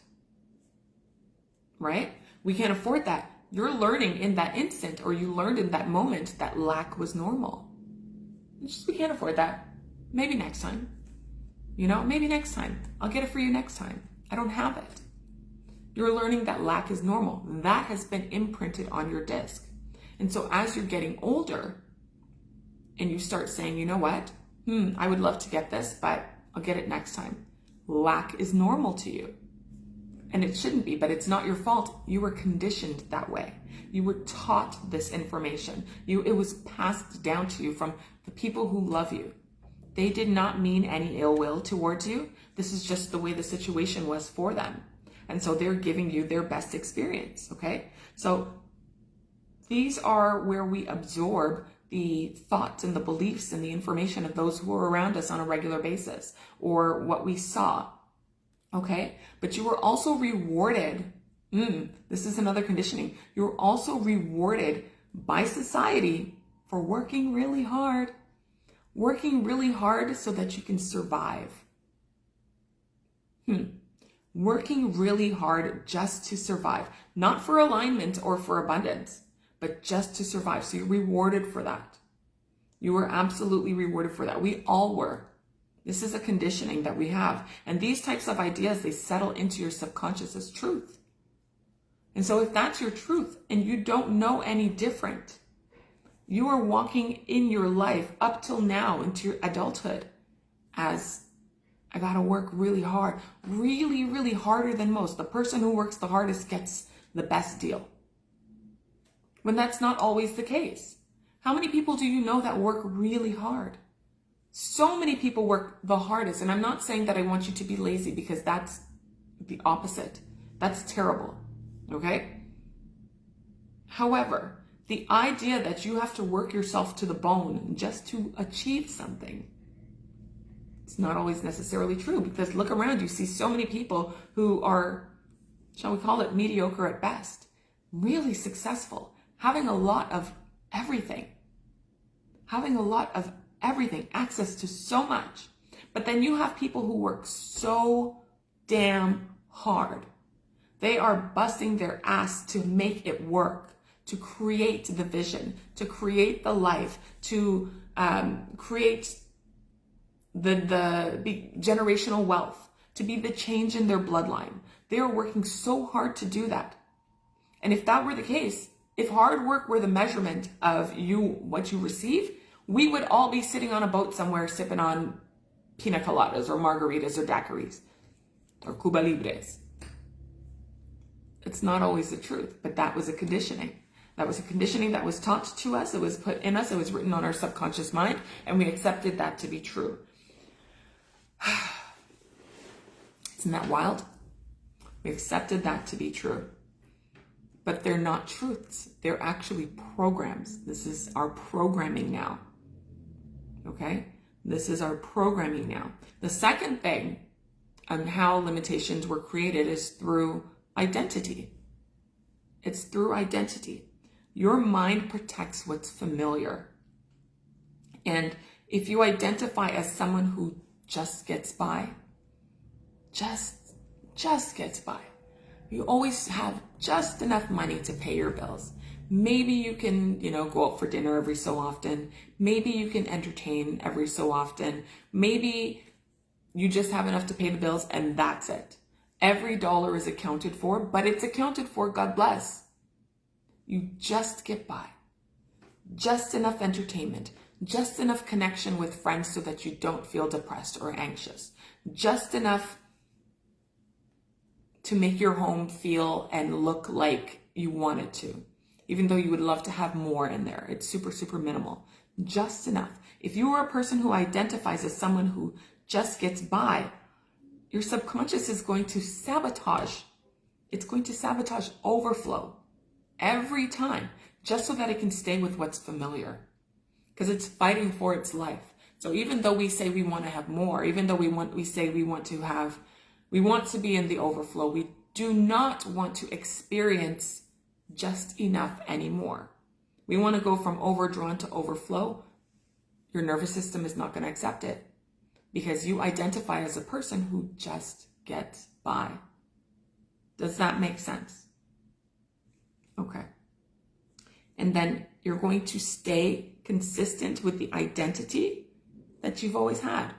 right? We can't afford that. You're learning in that instant, or you learned in that moment, that lack was normal. It's just, we can't afford that. Maybe next time. Maybe next time. I'll get it for you next time. I don't have it. You're learning that lack is normal. That has been imprinted on your disc. And so as you're getting older and you start saying, you know what? I would love to get this, but I'll get it next time. Lack is normal to you. And it shouldn't be, but it's not your fault. You were conditioned that way. You were taught this information. It was passed down to you from the people who love you. They did not mean any ill will towards you. This is just the way the situation was for them. And so they're giving you their best experience, okay? So these are where we absorb the thoughts and the beliefs and the information of those who are around us on a regular basis, or what we saw. Okay, but you were also rewarded. This is another conditioning. You're also rewarded by society for working really hard so that you can survive. Working really hard just to survive, not for alignment or for abundance, but just to survive. So you're rewarded for that. You were absolutely rewarded for that. We all were. This is a conditioning that we have. And these types of ideas, they settle into your subconscious as truth. And so if that's your truth and you don't know any different, you are walking in your life up till now into your adulthood as, I gotta work really hard, really, really harder than most. The person who works the hardest gets the best deal. When that's not always the case. How many people do you know that work really hard? So many people work the hardest, and I'm not saying that I want you to be lazy, because that's the opposite. That's terrible, okay? However, the idea that you have to work yourself to the bone just to achieve something, it's not always necessarily true, because look around, you see so many people who are, shall we call it, mediocre at best, really successful, having a lot of everything, access to so much. But then you have people who work so damn hard. They are busting their ass to make it work, to create the vision, to create the life, to create the generational wealth, to be the change in their bloodline. They are working so hard to do that. And if that were the case, if hard work were the measurement of what you receive, we would all be sitting on a boat somewhere sipping on pina coladas or margaritas or daiquiris or Cuba Libres. It's not always the truth, but that was a conditioning. That was a conditioning that was taught to us. It was put in us. It was written on our subconscious mind, and we accepted that to be true. Isn't that wild? We accepted that to be true. But they're not truths. They're actually programs. This is our programming now. Okay? This is our programming now. The second thing on how limitations were created is through identity. It's through identity. Your mind protects what's familiar. And if you identify as someone who just gets by, just gets by, you always have just enough money to pay your bills. Maybe you can, go out for dinner every so often. Maybe you can entertain every so often. Maybe you just have enough to pay the bills and that's it. Every dollar is accounted for, but it's accounted for, God bless. You just get by. Just enough entertainment. Just enough connection with friends so that you don't feel depressed or anxious. Just enough to make your home feel and look like you want it to. Even though you would love to have more in there. It's super, super minimal. Just enough. If you are a person who identifies as someone who just gets by, your subconscious is going to sabotage. It's going to sabotage overflow every time, just so that it can stay with what's familiar. Because it's fighting for its life. So even though we say we want to have more, even though we say we want to be in the overflow, we do not want to experience just enough anymore. We want to go from overdrawn to overflow. Your nervous system is not going to accept it because you identify as a person who just gets by. Does that make sense? Okay. And then you're going to stay consistent with the identity that you've always had.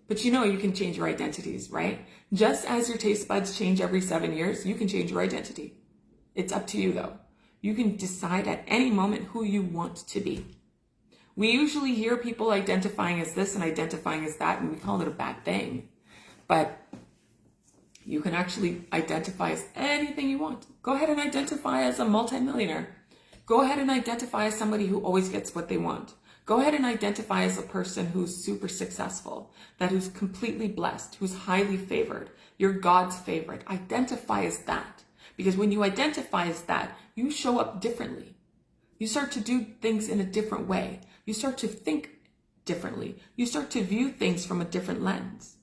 But you can change your identities, right? Just as your taste buds change every 7 years, you can change your identity. It's up to you though. You can decide at any moment who you want to be. We usually hear people identifying as this and identifying as that, and we call it a bad thing. But you can actually identify as anything you want. Go ahead and identify as a multimillionaire. Go ahead and identify as somebody who always gets what they want. Go ahead and identify as a person who's super successful, who's completely blessed, who's highly favored. You're God's favorite. Identify as that. Because when you identify as that, you show up differently. You start to do things in a different way. You start to think differently. You start to view things from a different lens.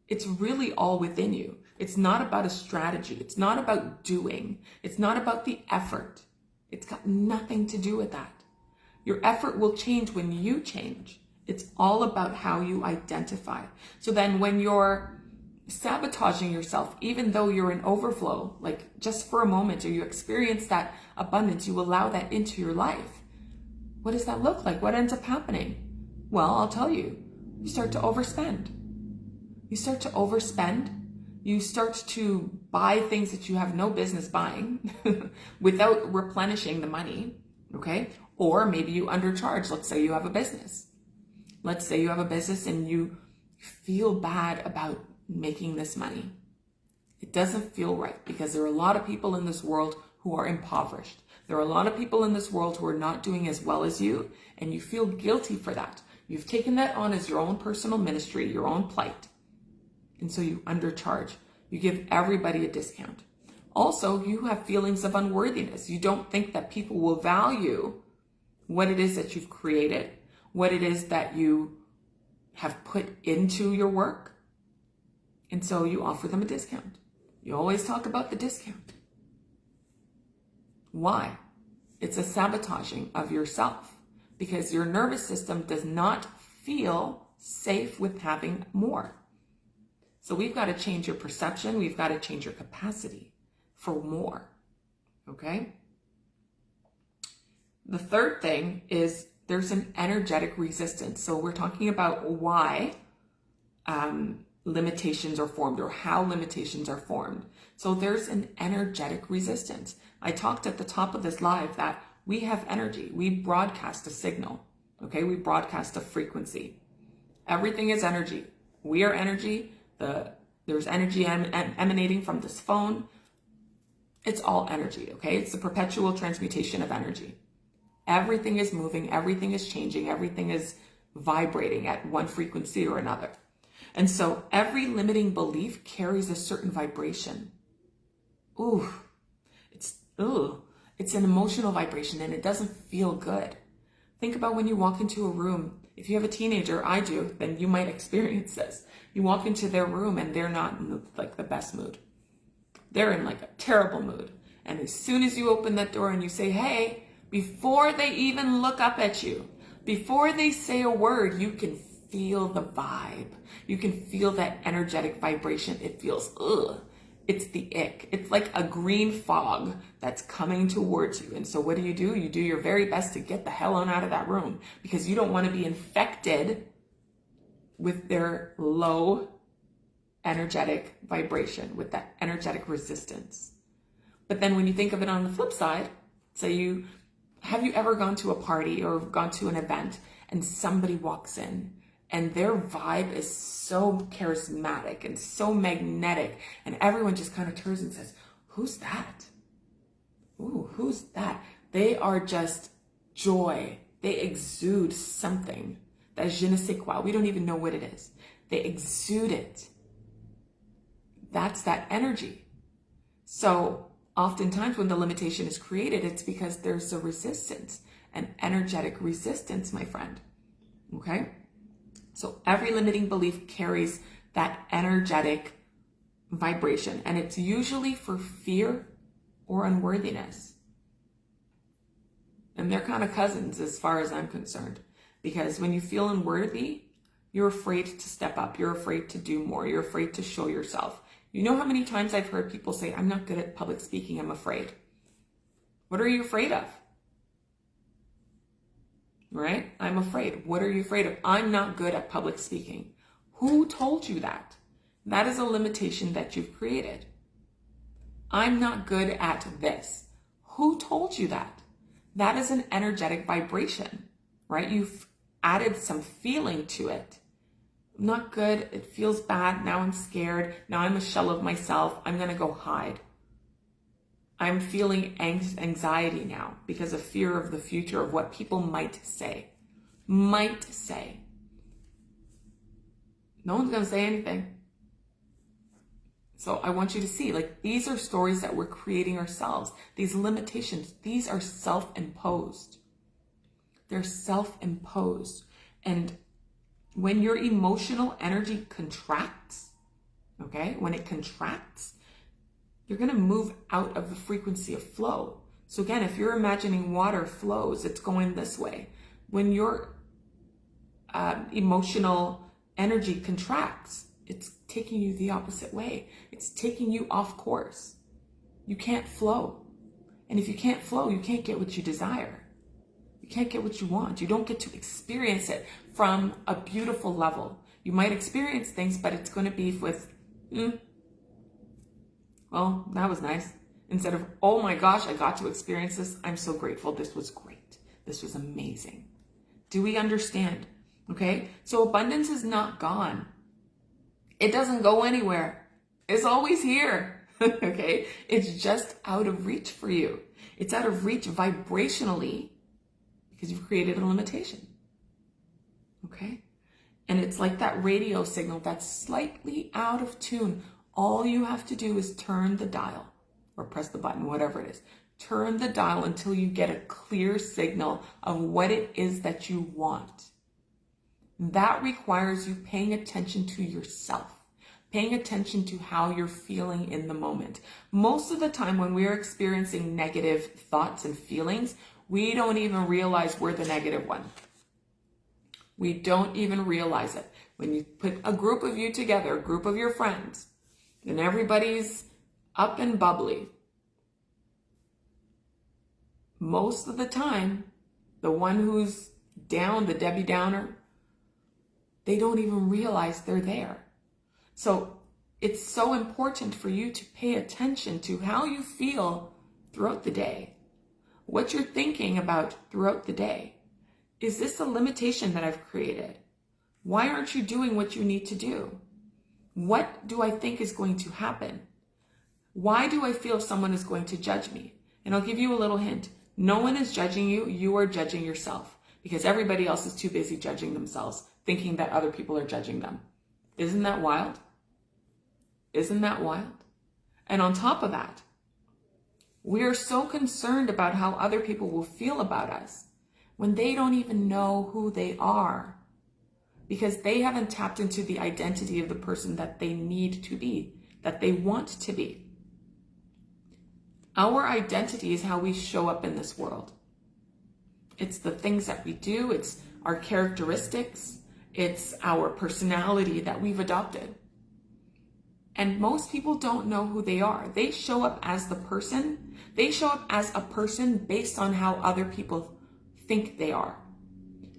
It's really all within you. It's not about a strategy. It's not about doing. It's not about the effort. It's got nothing to do with that. Your effort will change when you change. It's all about how you identify. So then when you're sabotaging yourself, even though you're in overflow, like just for a moment, or you experience that abundance, you allow that into your life. What does that look like? What ends up happening? Well, I'll tell you. You start to overspend. You start to overspend. You start to buy things that you have no business buying without replenishing the money, okay? Or maybe you undercharge. Let's say you have a business. Let's say you have a business and you feel bad about making this money. It doesn't feel right because there are a lot of people in this world who are impoverished. There are a lot of people in this world who are not doing as well as you, and you feel guilty for that. You've taken that on as your own personal ministry, your own plight. And so you undercharge. You give everybody a discount. Also, you have feelings of unworthiness. You don't think that people will value what it is that you've created, what it is that you have put into your work. And so you offer them a discount. You always talk about the discount. Why? It's a sabotaging of yourself because your nervous system does not feel safe with having more. So we've got to change your perception. We've got to change your capacity for more. Okay? The third thing is there's an energetic resistance. So we're talking about why limitations are formed or how limitations are formed. So there's an energetic resistance. I talked at the top of this live that we have energy. We broadcast a signal. Okay? We broadcast a frequency. Everything is energy. We are energy. There's energy emanating from this phone. It's all energy, okay? It's the perpetual transmutation of energy. Everything is moving, everything is changing, everything is vibrating at one frequency or another. And so every limiting belief carries a certain vibration. Ooh, it's an emotional vibration, and it doesn't feel good. Think about when you walk into a room. If you have a teenager, I do, then you might experience this. You walk into their room and they're not in the best mood. They're in a terrible mood. And as soon as you open that door and you say, hey, before they even look up at you, before they say a word, you can feel the vibe. You can feel that energetic vibration. It feels, it's the ick. It's like a green fog that's coming towards you. And so what do? You do your very best to get the hell on out of that room, because you don't want to be infected with their low energetic vibration, with that energetic resistance. But then when you think of it on the flip side, have you ever gone to a party or gone to an event and somebody walks in and their vibe is so charismatic and so magnetic, and everyone just kind of turns and says, who's that? Ooh, who's that? They are just joy. They exude something. That je ne sais quoi. We don't even know what it is. They exude it. That's that energy. So oftentimes when the limitation is created, it's because there's a resistance, an energetic resistance, my friend. Okay? So every limiting belief carries that energetic vibration, and it's usually for fear or unworthiness. And they're kind of cousins as far as I'm concerned, because when you feel unworthy, you're afraid to step up. You're afraid to do more. You're afraid to show yourself. You know how many times I've heard people say, I'm not good at public speaking. I'm afraid. What are you afraid of? Right? I'm afraid. What are you afraid of? I'm not good at public speaking. Who told you that? That is a limitation that you've created. I'm not good at this. Who told you that? That is an energetic vibration, right? You've added some feeling to it. I'm not good. It feels bad. Now I'm scared. Now I'm a shell of myself. I'm going to go hide. I'm feeling anxiety now because of fear of the future, of what people might say. Might say. No one's going to say anything. So I want you to see, these are stories that we're creating ourselves. These limitations, these are self-imposed. They're self-imposed. And when your emotional energy contracts, okay, when it contracts, you're going to move out of the frequency of flow. So again, if you're imagining water flows, it's going this way. When your emotional energy contracts, it's taking you the opposite way. It's taking you off course. You can't flow. And if you can't flow, you can't get what you desire. You can't get what you want. You don't get to experience it from a beautiful level. You might experience things, but it's going to be with, well, that was nice. Instead of, oh my gosh, I got to experience this. I'm so grateful. This was great. This was amazing. Do we understand? Okay. So abundance is not gone. It doesn't go anywhere. It's always here. Okay. It's just out of reach for you. It's out of reach vibrationally because you've created a limitation. Okay. And it's like that radio signal that's slightly out of tune. All you have to do is turn the dial or press the button, whatever it is. Turn the dial until you get a clear signal of what it is that you want. That requires you paying attention to yourself, paying attention to how you're feeling in the moment. Most of the time when we're experiencing negative thoughts and feelings, we don't even realize we're the negative one. We don't even realize it. When you put a group of you together, a group of your friends, and everybody's up and bubbly, most of the time, the one who's down, the Debbie Downer, they don't even realize they're there. So it's so important for you to pay attention to how you feel throughout the day, what you're thinking about throughout the day. Is this a limitation that I've created? Why aren't you doing what you need to do? What do I think is going to happen? Why do I feel someone is going to judge me? And I'll give you a little hint. No one is judging you. You are judging yourself because everybody else is too busy judging themselves, thinking that other people are judging them. Isn't that wild? Isn't that wild? And on top of that, we are so concerned about how other people will feel about us when they don't even know who they are, because they haven't tapped into the identity of the person that they need to be, that they want to be. Our identity is how we show up in this world. It's the things that we do, it's our characteristics, it's our personality that we've adopted. And most people don't know who they are. They show up as the person. They show up as a person based on how other people think they are.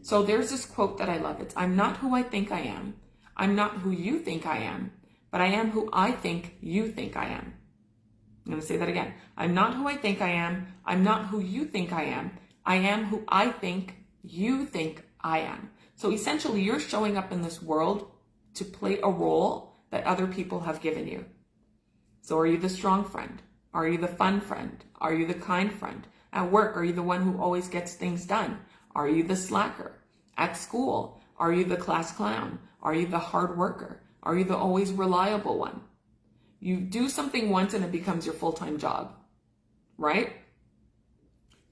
So there's this quote that I love. It's, I'm not who I think I am. I'm not who you think I am, but I am who I think you think I am. I'm going to say that again. I'm not who I think I am. I'm not who you think I am. I am who I think you think I am. So essentially, you're showing up in this world to play a role that other people have given you. So are you the strong friend? Are you the fun friend? Are you the kind friend? At work, are you the one who always gets things done? Are you the slacker? At school, are you the class clown? Are you the hard worker? Are you the always reliable one? You do something once and it becomes your full-time job, right?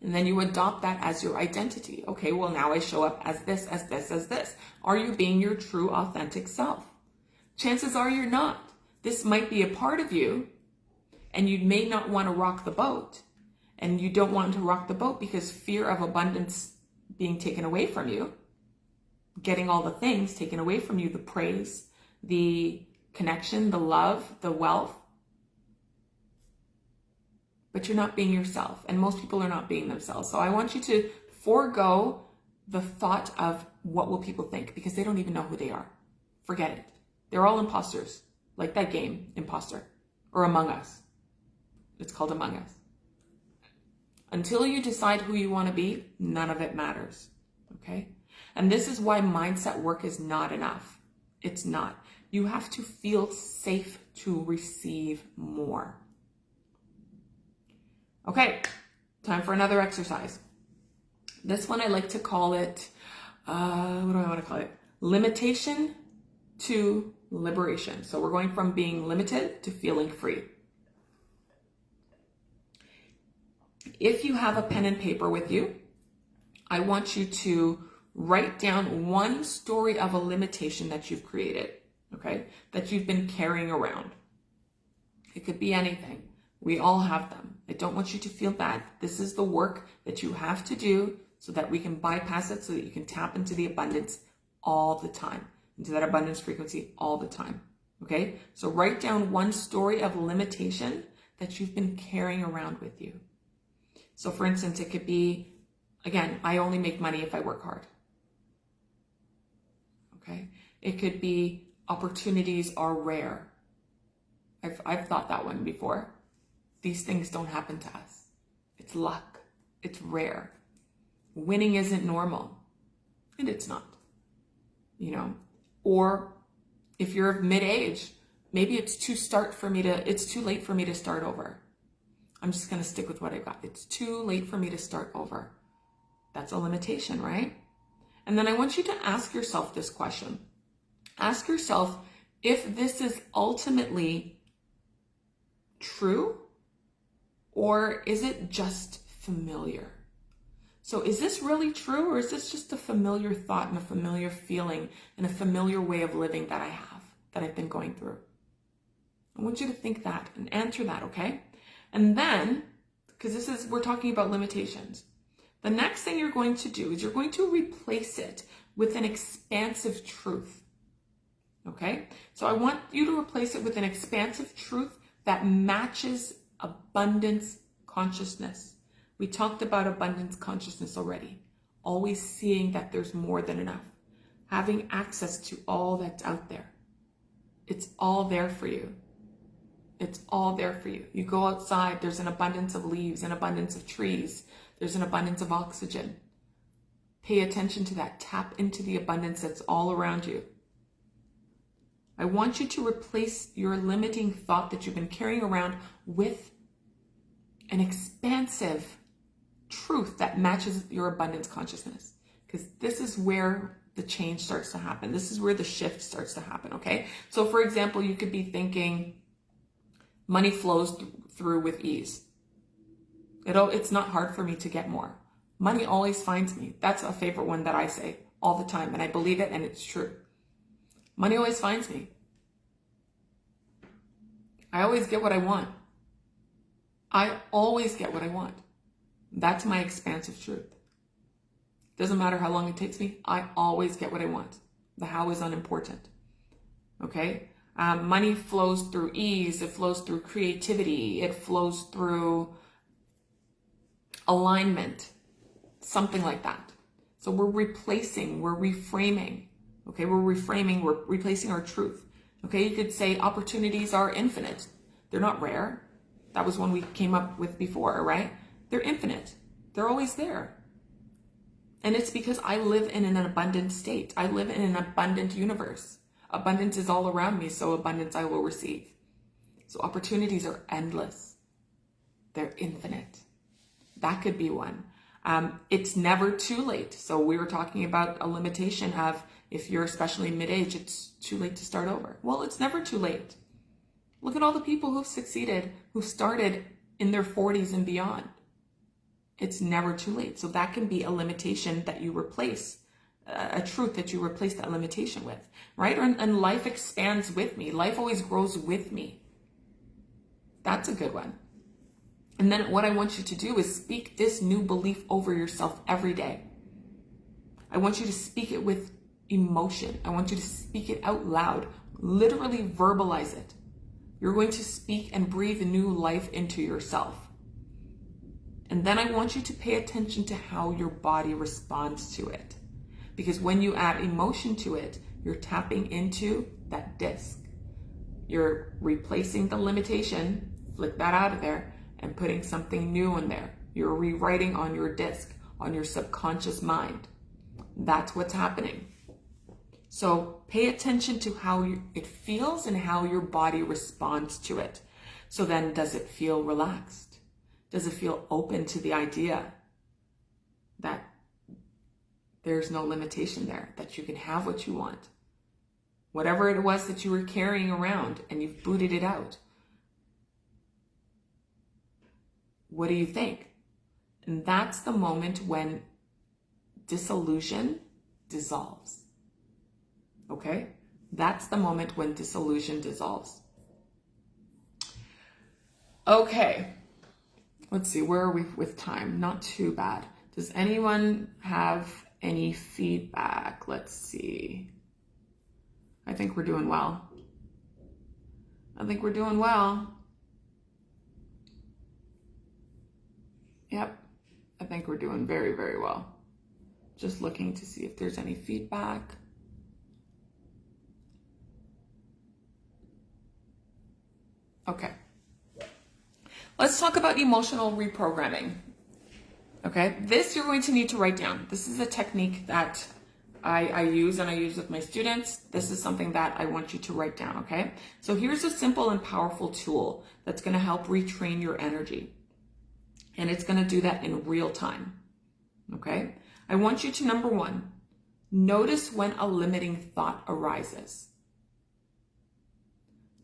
And then you adopt that as your identity. Okay, well now I show up as this, as this, as this. Are you being your true, authentic self? Chances are you're not. This might be a part of you, and you may not want to rock the boat. And you don't want to rock the boat because fear of abundance being taken away from you, getting all the things taken away from you, the praise, the connection, the love, the wealth. But you're not being yourself, and most people are not being themselves. So I want you to forego the thought of what will people think, because they don't even know who they are. Forget it. They're all imposters, like that game, Imposter, or Among Us. It's called Among Us. Until you decide who you want to be, none of it matters, okay? And this is why mindset work is not enough. It's not. You have to feel safe to receive more. Okay, time for another exercise. This one I like to call it, what do I want to call it? Limitation to liberation. So we're going from being limited to feeling free. If you have a pen and paper with you, I want you to write down one story of a limitation that you've created, okay, that you've been carrying around. It could be anything. We all have them. I don't want you to feel bad. This is the work that you have to do so that we can bypass it, so that you can tap into the abundance all the time, into that abundance frequency all the time, okay? So write down one story of limitation that you've been carrying around with you. So for instance, it could be, again, I only make money if I work hard. Okay. It could be opportunities are rare. I've thought that one before. These things don't happen to us. It's luck. It's rare. Winning isn't normal. And it's not, you know. Or if you're of mid-age, maybe it's too late for me to start over. I'm just going to stick with what I got. It's too late for me to start over. That's a limitation, right? And then I want you to ask yourself this question. Ask yourself if this is ultimately true, or is it just familiar? So is this really true, or is this just a familiar thought and a familiar feeling and a familiar way of living that I have, that I've been going through? I want you to think that and answer that, okay? And then, because we're talking about limitations, the next thing you're going to do is you're going to replace it with an expansive truth, okay? So I want you to replace it with an expansive truth that matches abundance consciousness. We talked about abundance consciousness already. Always seeing that there's more than enough. Having access to all that's out there. It's all there for you. It's all there for you. You go outside, there's an abundance of leaves, an abundance of trees. There's an abundance of oxygen. Pay attention to that. Tap into the abundance that's all around you. I want you to replace your limiting thought that you've been carrying around with an expansive truth that matches your abundance consciousness. Because this is where the change starts to happen. This is where the shift starts to happen, okay? So for example, you could be thinking money flows through with ease. It's not hard for me to get more. Money always finds me. That's a favorite one that I say all the time, and I believe it, and it's true. Money always finds me. I always get what I want. I always get what I want. That's my expansive truth. Doesn't matter how long it takes me, I always get what I want. The how is unimportant. Okay? Money flows through ease, it flows through creativity, it flows through alignment, something like that. So we're replacing, we're reframing. Okay, we're replacing our truth. Okay, you could say opportunities are infinite. They're not rare. That was one we came up with before, right? They're infinite. They're always there. And it's because I live in an abundant state. I live in an abundant universe. Abundance is all around me, so abundance I will receive. So opportunities are endless. They're infinite. That could be one. It's never too late. So we were talking about a limitation of if you're especially mid-age, it's too late to start over. Well, it's never too late. Look at all the people who've succeeded, who started in their 40s and beyond. It's never too late. So that can be a limitation that you replace, a truth that you replace that limitation with, right? And life expands with me. Life always grows with me. That's a good one. And then what I want you to do is speak this new belief over yourself every day. I want you to speak it with emotion. I want you to speak it out loud. Literally verbalize it. You're going to speak and breathe new life into yourself. And then I want you to pay attention to how your body responds to it. Because when you add emotion to it, you're tapping into that disc. You're replacing the limitation, flick that out of there, and putting something new in there. You're rewriting on your disc, on your subconscious mind. That's what's happening. So pay attention to how it feels and how your body responds to it. So then, does it feel relaxed? Does it feel open to the idea that there's no limitation there, that you can have what you want? Whatever it was that you were carrying around and you've booted it out. What do you think? And that's the moment when disillusion dissolves. Okay? That's the moment when disillusion dissolves. Okay. Let's see, where are we with time? Not too bad. Does anyone have any feedback? Let's see. I think we're doing well. Yep. I think we're doing very, very well. Just looking to see if there's any feedback. Okay. Let's talk about emotional reprogramming. Okay, this you're going to need to write down. This is a technique that I use and I use with my students. This is something that I want you to write down, okay? So here's a simple and powerful tool that's going to help retrain your energy. And it's going to do that in real time, okay? I want you to, number one, notice when a limiting thought arises.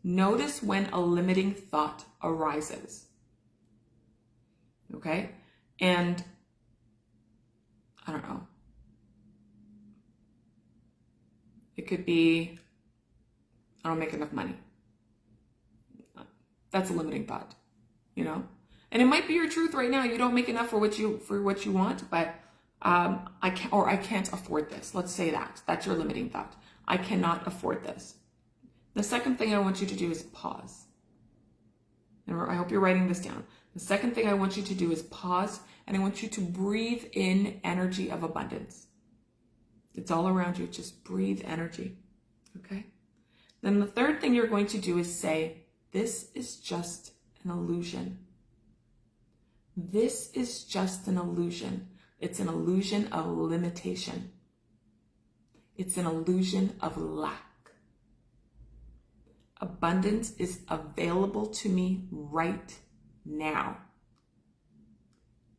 Notice when a limiting thought arises. Okay? And I don't know. It could be, I don't make enough money. That's a limiting thought, you know? And it might be your truth right now. You don't make enough for what you want, but I can't afford this. Let's say that. That's your limiting thought. I cannot afford this. The second thing I want you to do is pause. And I hope you're writing this down. The second thing I want you to do is pause, and I want you to breathe in energy of abundance. It's all around you. Just breathe energy. Okay? Then the third thing you're going to do is say, this is just an illusion. This is just an illusion. It's an illusion of limitation. It's an illusion of lack. Abundance is available to me right now.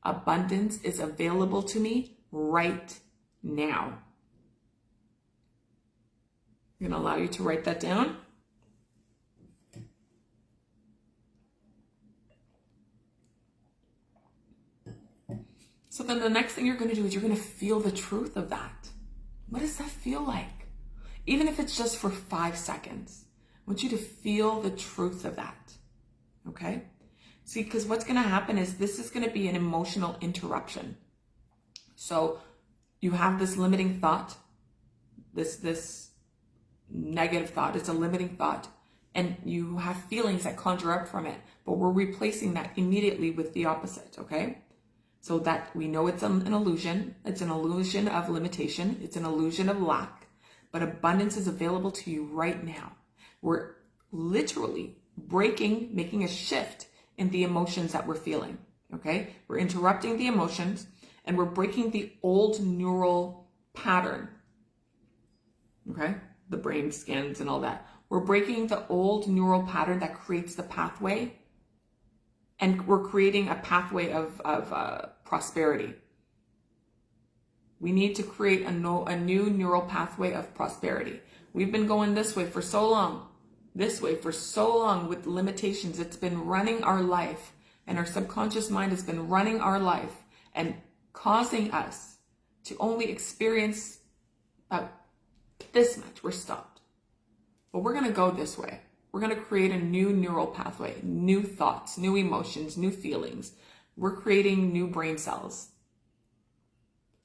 Abundance is available to me right now. I'm going to allow you to write that down. So then the next thing you're going to do is you're going to feel the truth of that. What does that feel like? Even if it's just for 5 seconds, I want you to feel the truth of that. Okay? See, because what's going to happen is this is going to be an emotional interruption. So you have this limiting thought, this negative thought, it's a limiting thought, and you have feelings that conjure up from it, but we're replacing that immediately with the opposite, okay? So that we know it's an illusion. It's an illusion of limitation. It's an illusion of lack, but abundance is available to you right now. We're literally making a shift in the emotions that we're feeling, okay? We're interrupting the emotions and we're breaking the old neural pattern, okay? The brain scans and all that. We're breaking the old neural pattern that creates the pathway, and we're creating a pathway of prosperity. We need to create a new neural pathway of prosperity. We've been going this way for so long with limitations. It's been running our life, and our subconscious mind has been running our life and causing us to only experience about this much. We're stopped. But we're going to go this way. We're going to create a new neural pathway, new thoughts, new emotions, new feelings. We're creating new brain cells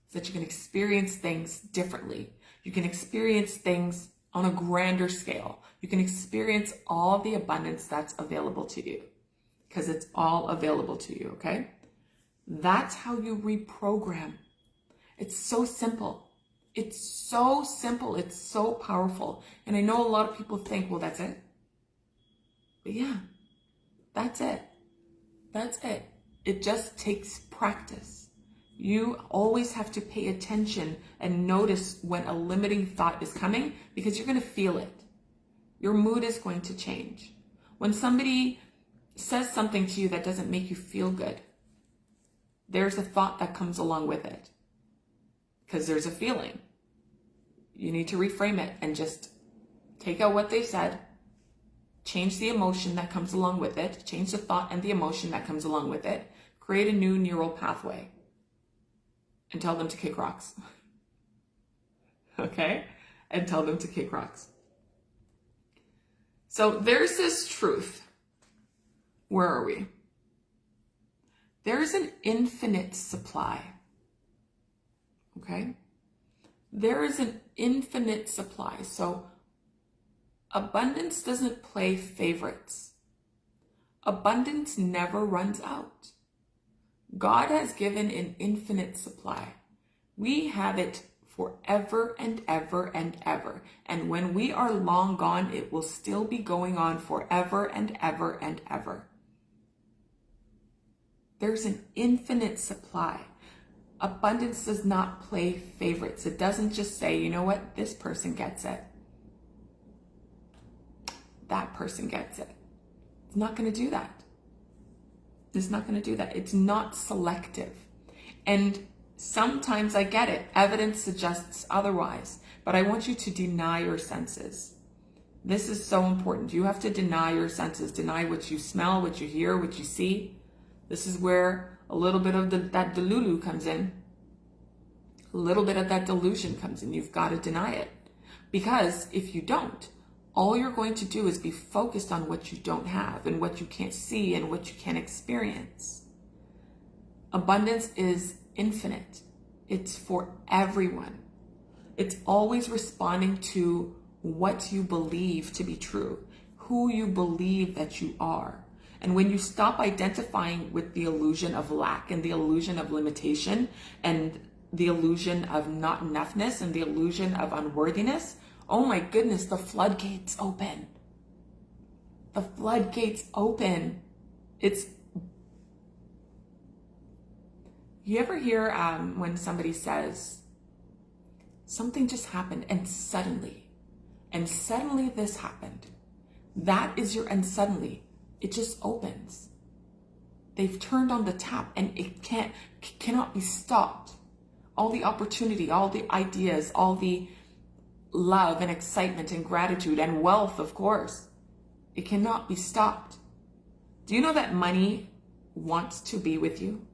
so that you can experience things differently. You can experience things on a grander scale. You can experience all the abundance that's available to you because it's all available to you, okay? That's how you reprogram. It's so simple. It's so simple. It's so powerful. And I know a lot of people think, well, that's it. But yeah, that's it. That's it. It just takes practice. You always have to pay attention and notice when a limiting thought is coming, because you're going to feel it. Your mood is going to change. When somebody says something to you that doesn't make you feel good, there's a thought that comes along with it, because there's a feeling. You need to reframe it and just take out what they said, change the emotion that comes along with it, change the thought and the emotion that comes along with it, create a new neural pathway, and tell them to kick rocks. Okay? And tell them to kick rocks. So there's this truth. Where are we? There's an infinite supply. Okay? There is an infinite supply. So abundance doesn't play favorites. Abundance never runs out. God has given an infinite supply. We have it forever and ever and ever. And when we are long gone, it will still be going on forever and ever and ever. There's an infinite supply. Abundance does not play favorites. It doesn't just say, you know what, this person gets it. That person gets it. It's not going to do that. It's not going to do that. It's not selective. And sometimes I get it. Evidence suggests otherwise. But I want you to deny your senses. This is so important. You have to deny your senses. Deny what you smell, what you hear, what you see. This is where a little bit of that delulu comes in. A little bit of that delusion comes in. You've got to deny it. Because if you don't, all you're going to do is be focused on what you don't have and what you can't see and what you can't experience. Abundance is infinite. It's for everyone. It's always responding to what you believe to be true, who you believe that you are. And when you stop identifying with the illusion of lack and the illusion of limitation and the illusion of not enoughness and the illusion of unworthiness, oh my goodness, the floodgates open. The floodgates open. You ever hear when somebody says, something just happened and suddenly this happened. That is and suddenly, it just opens. They've turned on the tap and it cannot be stopped. All the opportunity, all the ideas, all the love and excitement and gratitude and wealth, of course. It cannot be stopped. Do you know that money wants to be with you?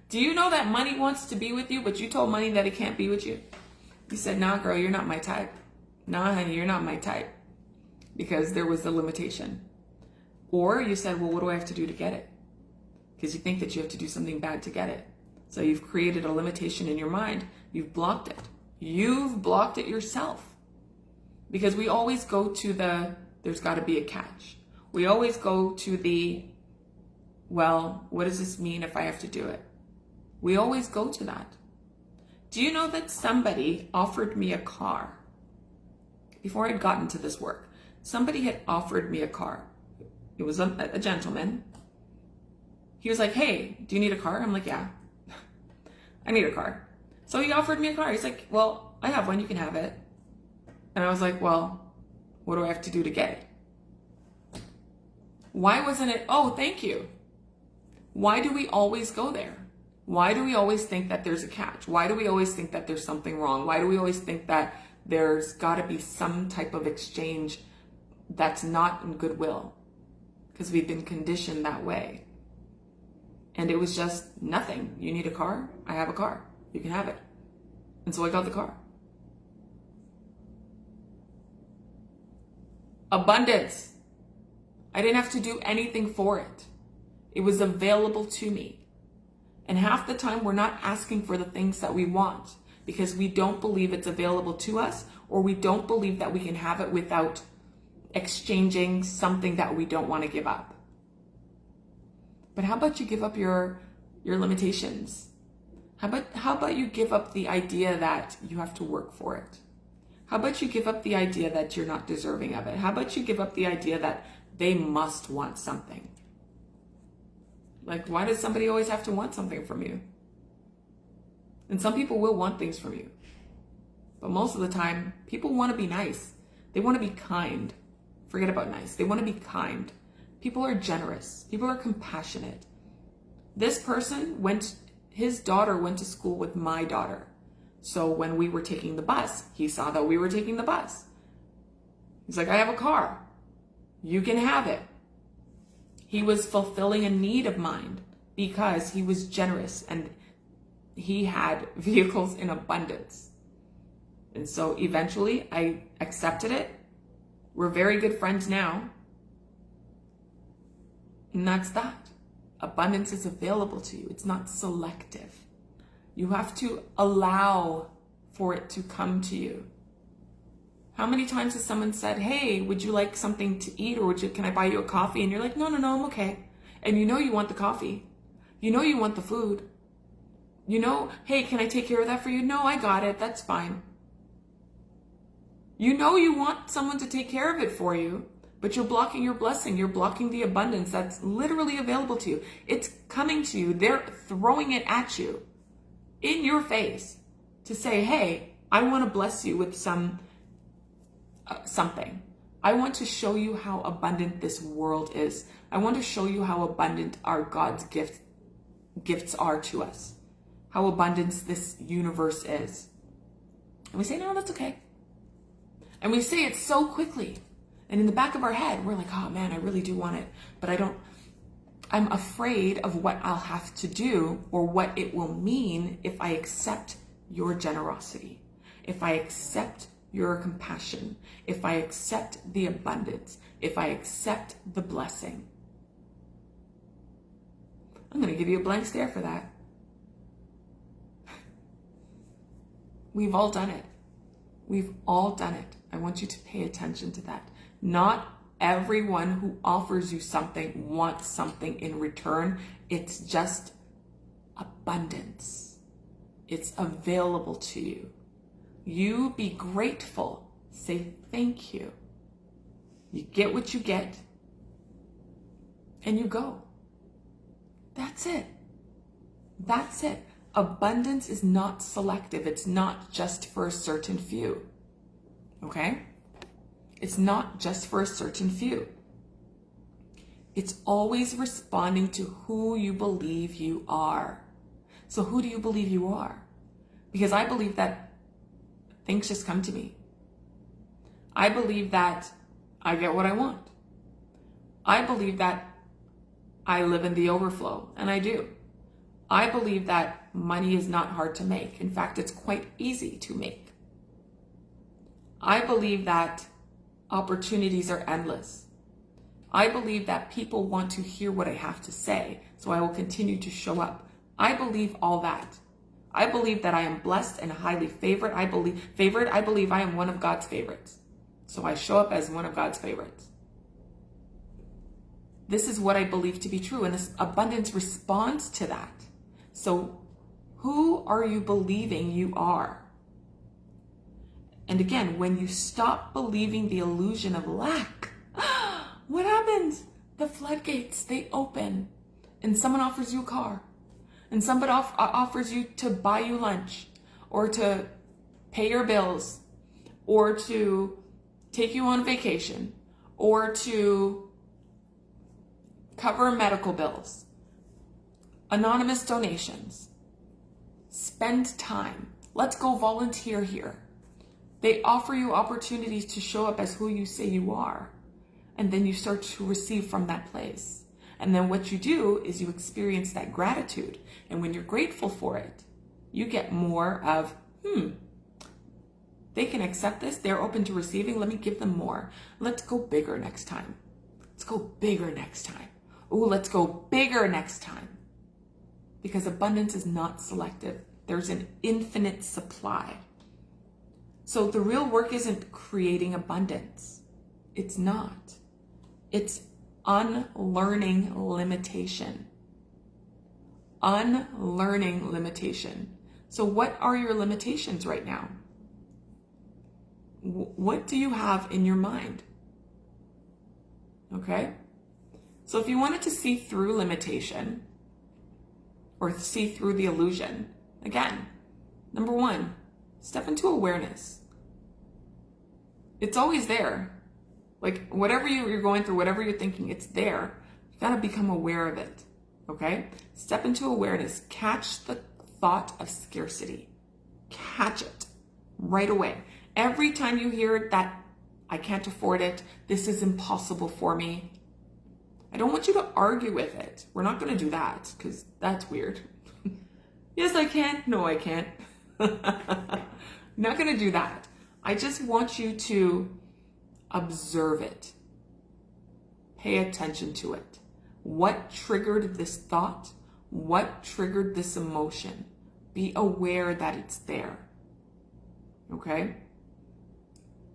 Do you know that money wants to be with you, but you told money that it can't be with you? You said, nah, girl, you're not my type. Nah, honey, you're not my type. Because there was a limitation. Or you said, well, what do I have to do to get it? Because you think that you have to do something bad to get it. So you've created a limitation in your mind. You've blocked it. You've blocked it yourself. Because we always go to there's got to be a catch. We always go to well, what does this mean if I have to do it? We always go to that. Do you know that somebody offered me a car? Before I'd gotten to this work, somebody had offered me a car. It was a gentleman. He was like, hey, do you need a car? I'm like, yeah, I need a car. So he offered me a car. He's like, well, I have one, you can have it. And I was like, well, what do I have to do to get it? Why wasn't it, oh, thank you. Why do we always go there? Why do we always think that there's a catch? Why do we always think that there's something wrong? Why do we always think that there's got to be some type of exchange that's not in goodwill? Because we've been conditioned that way. And it was just nothing. You need a car? I have a car. You can have it. And so I got the car. Abundance. I didn't have to do anything for it. It was available to me. And half the time we're not asking for the things that we want because we don't believe it's available to us, or we don't believe that we can have it without exchanging something that we don't want to give up. But how about you give up your limitations? How about you give up the idea that you have to work for it? How about you give up the idea that you're not deserving of it? How about you give up the idea that they must want something? Like, why does somebody always have to want something from you? And some people will want things from you. But most of the time, people want to be nice. They want to be kind. Forget about nice. They want to be kind. People are generous. People are compassionate. This person his daughter went to school with my daughter. So when we were taking the bus, he saw that we were taking the bus. He's like, I have a car. You can have it. He was fulfilling a need of mine because he was generous and he had vehicles in abundance. And so eventually I accepted it. We're very good friends now. And that's that. Abundance is available to you. It's not selective. You have to allow for it to come to you. How many times has someone said, hey, would you like something to eat, or can I buy you a coffee? And you're like, no, I'm okay. And you know you want the coffee. You know you want the food. You know, hey, can I take care of that for you? No, I got it. That's fine. You know you want someone to take care of it for you, but you're blocking your blessing. You're blocking the abundance that's literally available to you. It's coming to you. They're throwing it at you in your face to say, hey, I want to bless you with something. I want to show you how abundant this world is. I want to show you how abundant our God's gifts are to us. How abundant this universe is. And we say, no, that's okay. And we say it so quickly. And in the back of our head, we're like, oh man, I really do want it. But I'm afraid of what I'll have to do or what it will mean if I accept your generosity. If I accept your compassion, if I accept the abundance, if I accept the blessing. I'm going to give you a blank stare for that. We've all done it. We've all done it. I want you to pay attention to that. Not everyone who offers you something wants something in return. It's just abundance. It's available to you. You be grateful. Say thank you. You get what you get and you go. That's it. That's it. Abundance is not selective. It's not just for a certain few. Okay? It's not just for a certain few. It's always responding to who you believe you are. So who do you believe you are? Because I believe that things just come to me. I believe that I get what I want. I believe that I live in the overflow, and I do. I believe that money is not hard to make. In fact, it's quite easy to make. I believe that opportunities are endless. I believe that people want to hear what I have to say, so I will continue to show up. I believe all that. I believe that I am blessed and highly favored. I believe I am one of God's favorites. So I show up as one of God's favorites. This is what I believe to be true, and this abundance responds to that. So who are you believing you are? And again, when you stop believing the illusion of lack, what happens? The floodgates, they open, and someone offers you a car, and somebody offers you to buy you lunch, or to pay your bills, or to take you on vacation, or to cover medical bills, anonymous donations, spend time, let's go volunteer here. They offer you opportunities to show up as who you say you are. And then you start to receive from that place. And then what you do is you experience that gratitude. And when you're grateful for it, you get more of, they can accept this. They're open to receiving. Let me give them more. Let's go bigger next time. Let's go bigger next time. Ooh, let's go bigger next time. Because abundance is not selective. There's an infinite supply. So the real work isn't creating abundance. It's not. It's unlearning limitation. Unlearning limitation. So what are your limitations right now? What do you have in your mind? Okay? So if you wanted to see through limitation or see through the illusion, again, number one, step into awareness. It's always there. Like whatever you're going through, whatever you're thinking, it's there. You gotta become aware of it, okay? Step into awareness. Catch the thought of scarcity. Catch it right away. Every time you hear that, I can't afford it, this is impossible for me, I don't want you to argue with it. We're not gonna do that because that's weird. Yes, I can. No, I can't. Not gonna do that. I just want you to observe it. Pay attention to it. What triggered this thought? What triggered this emotion? Be aware that it's there. Okay?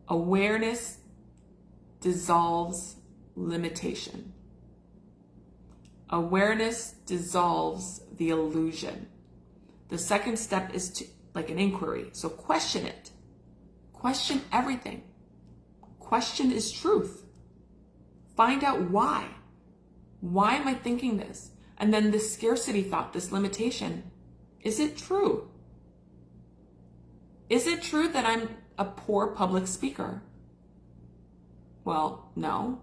Awareness dissolves limitation. Awareness dissolves the illusion. The second step is to, like an inquiry. So question it. Question everything. Question is truth. Find out why. Why am I thinking this? And then this scarcity thought, this limitation, is it true? Is it true that I'm a poor public speaker? Well, no.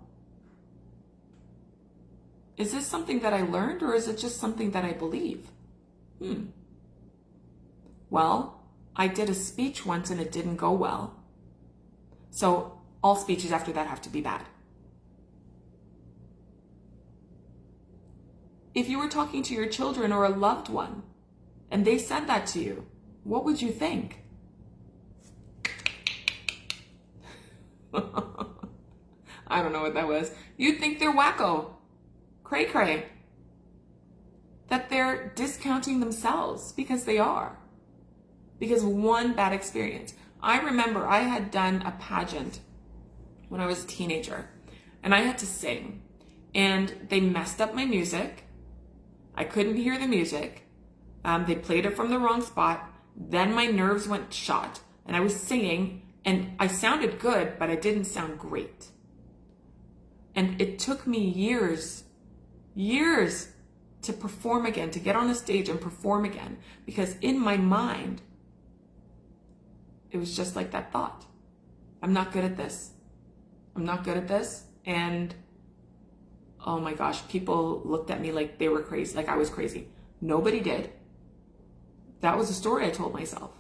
Is this something that I learned, or is it just something that I believe? Well, I did a speech once and it didn't go well. So all speeches after that have to be bad. If you were talking to your children or a loved one and they said that to you, what would you think? I don't know what that was. You'd think they're wacko, cray-cray, that they're discounting themselves, because they are. Because of one bad experience. I remember I had done a pageant when I was a teenager, and I had to sing, and they messed up my music. I couldn't hear the music. They played it from the wrong spot. Then my nerves went shot, and I was singing, and I sounded good, but I didn't sound great. And it took me years to perform again, to get on a stage and perform again, because in my mind, it was just like that thought. I'm not good at this. I'm not good at this. And oh my gosh, people looked at me like they were crazy, like I was crazy. Nobody did. That was a story I told myself.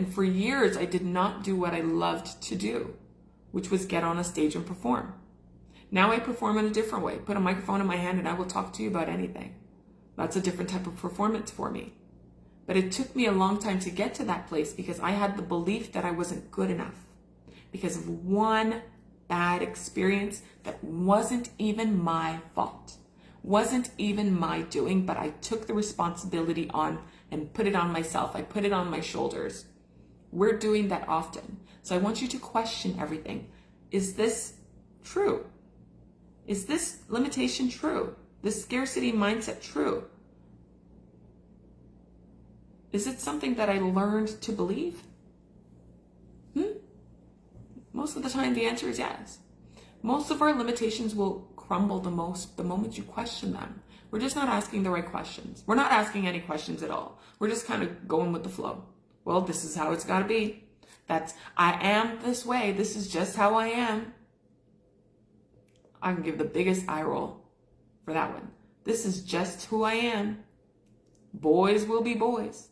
And for years, I did not do what I loved to do, which was get on a stage and perform. Now I perform in a different way. Put a microphone in my hand and I will talk to you about anything. That's a different type of performance for me. But it took me a long time to get to that place because I had the belief that I wasn't good enough because of one bad experience that wasn't even my fault, wasn't even my doing, but I took the responsibility on and put it on myself. I put it on my shoulders. We're doing that often. So I want you to question everything. Is this true? Is this limitation true? This scarcity mindset true? Is it something that I learned to believe? Most of the time, the answer is yes. Most of our limitations will crumble the most the moment you question them. We're just not asking the right questions. We're not asking any questions at all. We're just kind of going with the flow. Well, this is how it's got to be. I am this way. This is just how I am. I can give the biggest eye roll for that one. This is just who I am. Boys will be boys.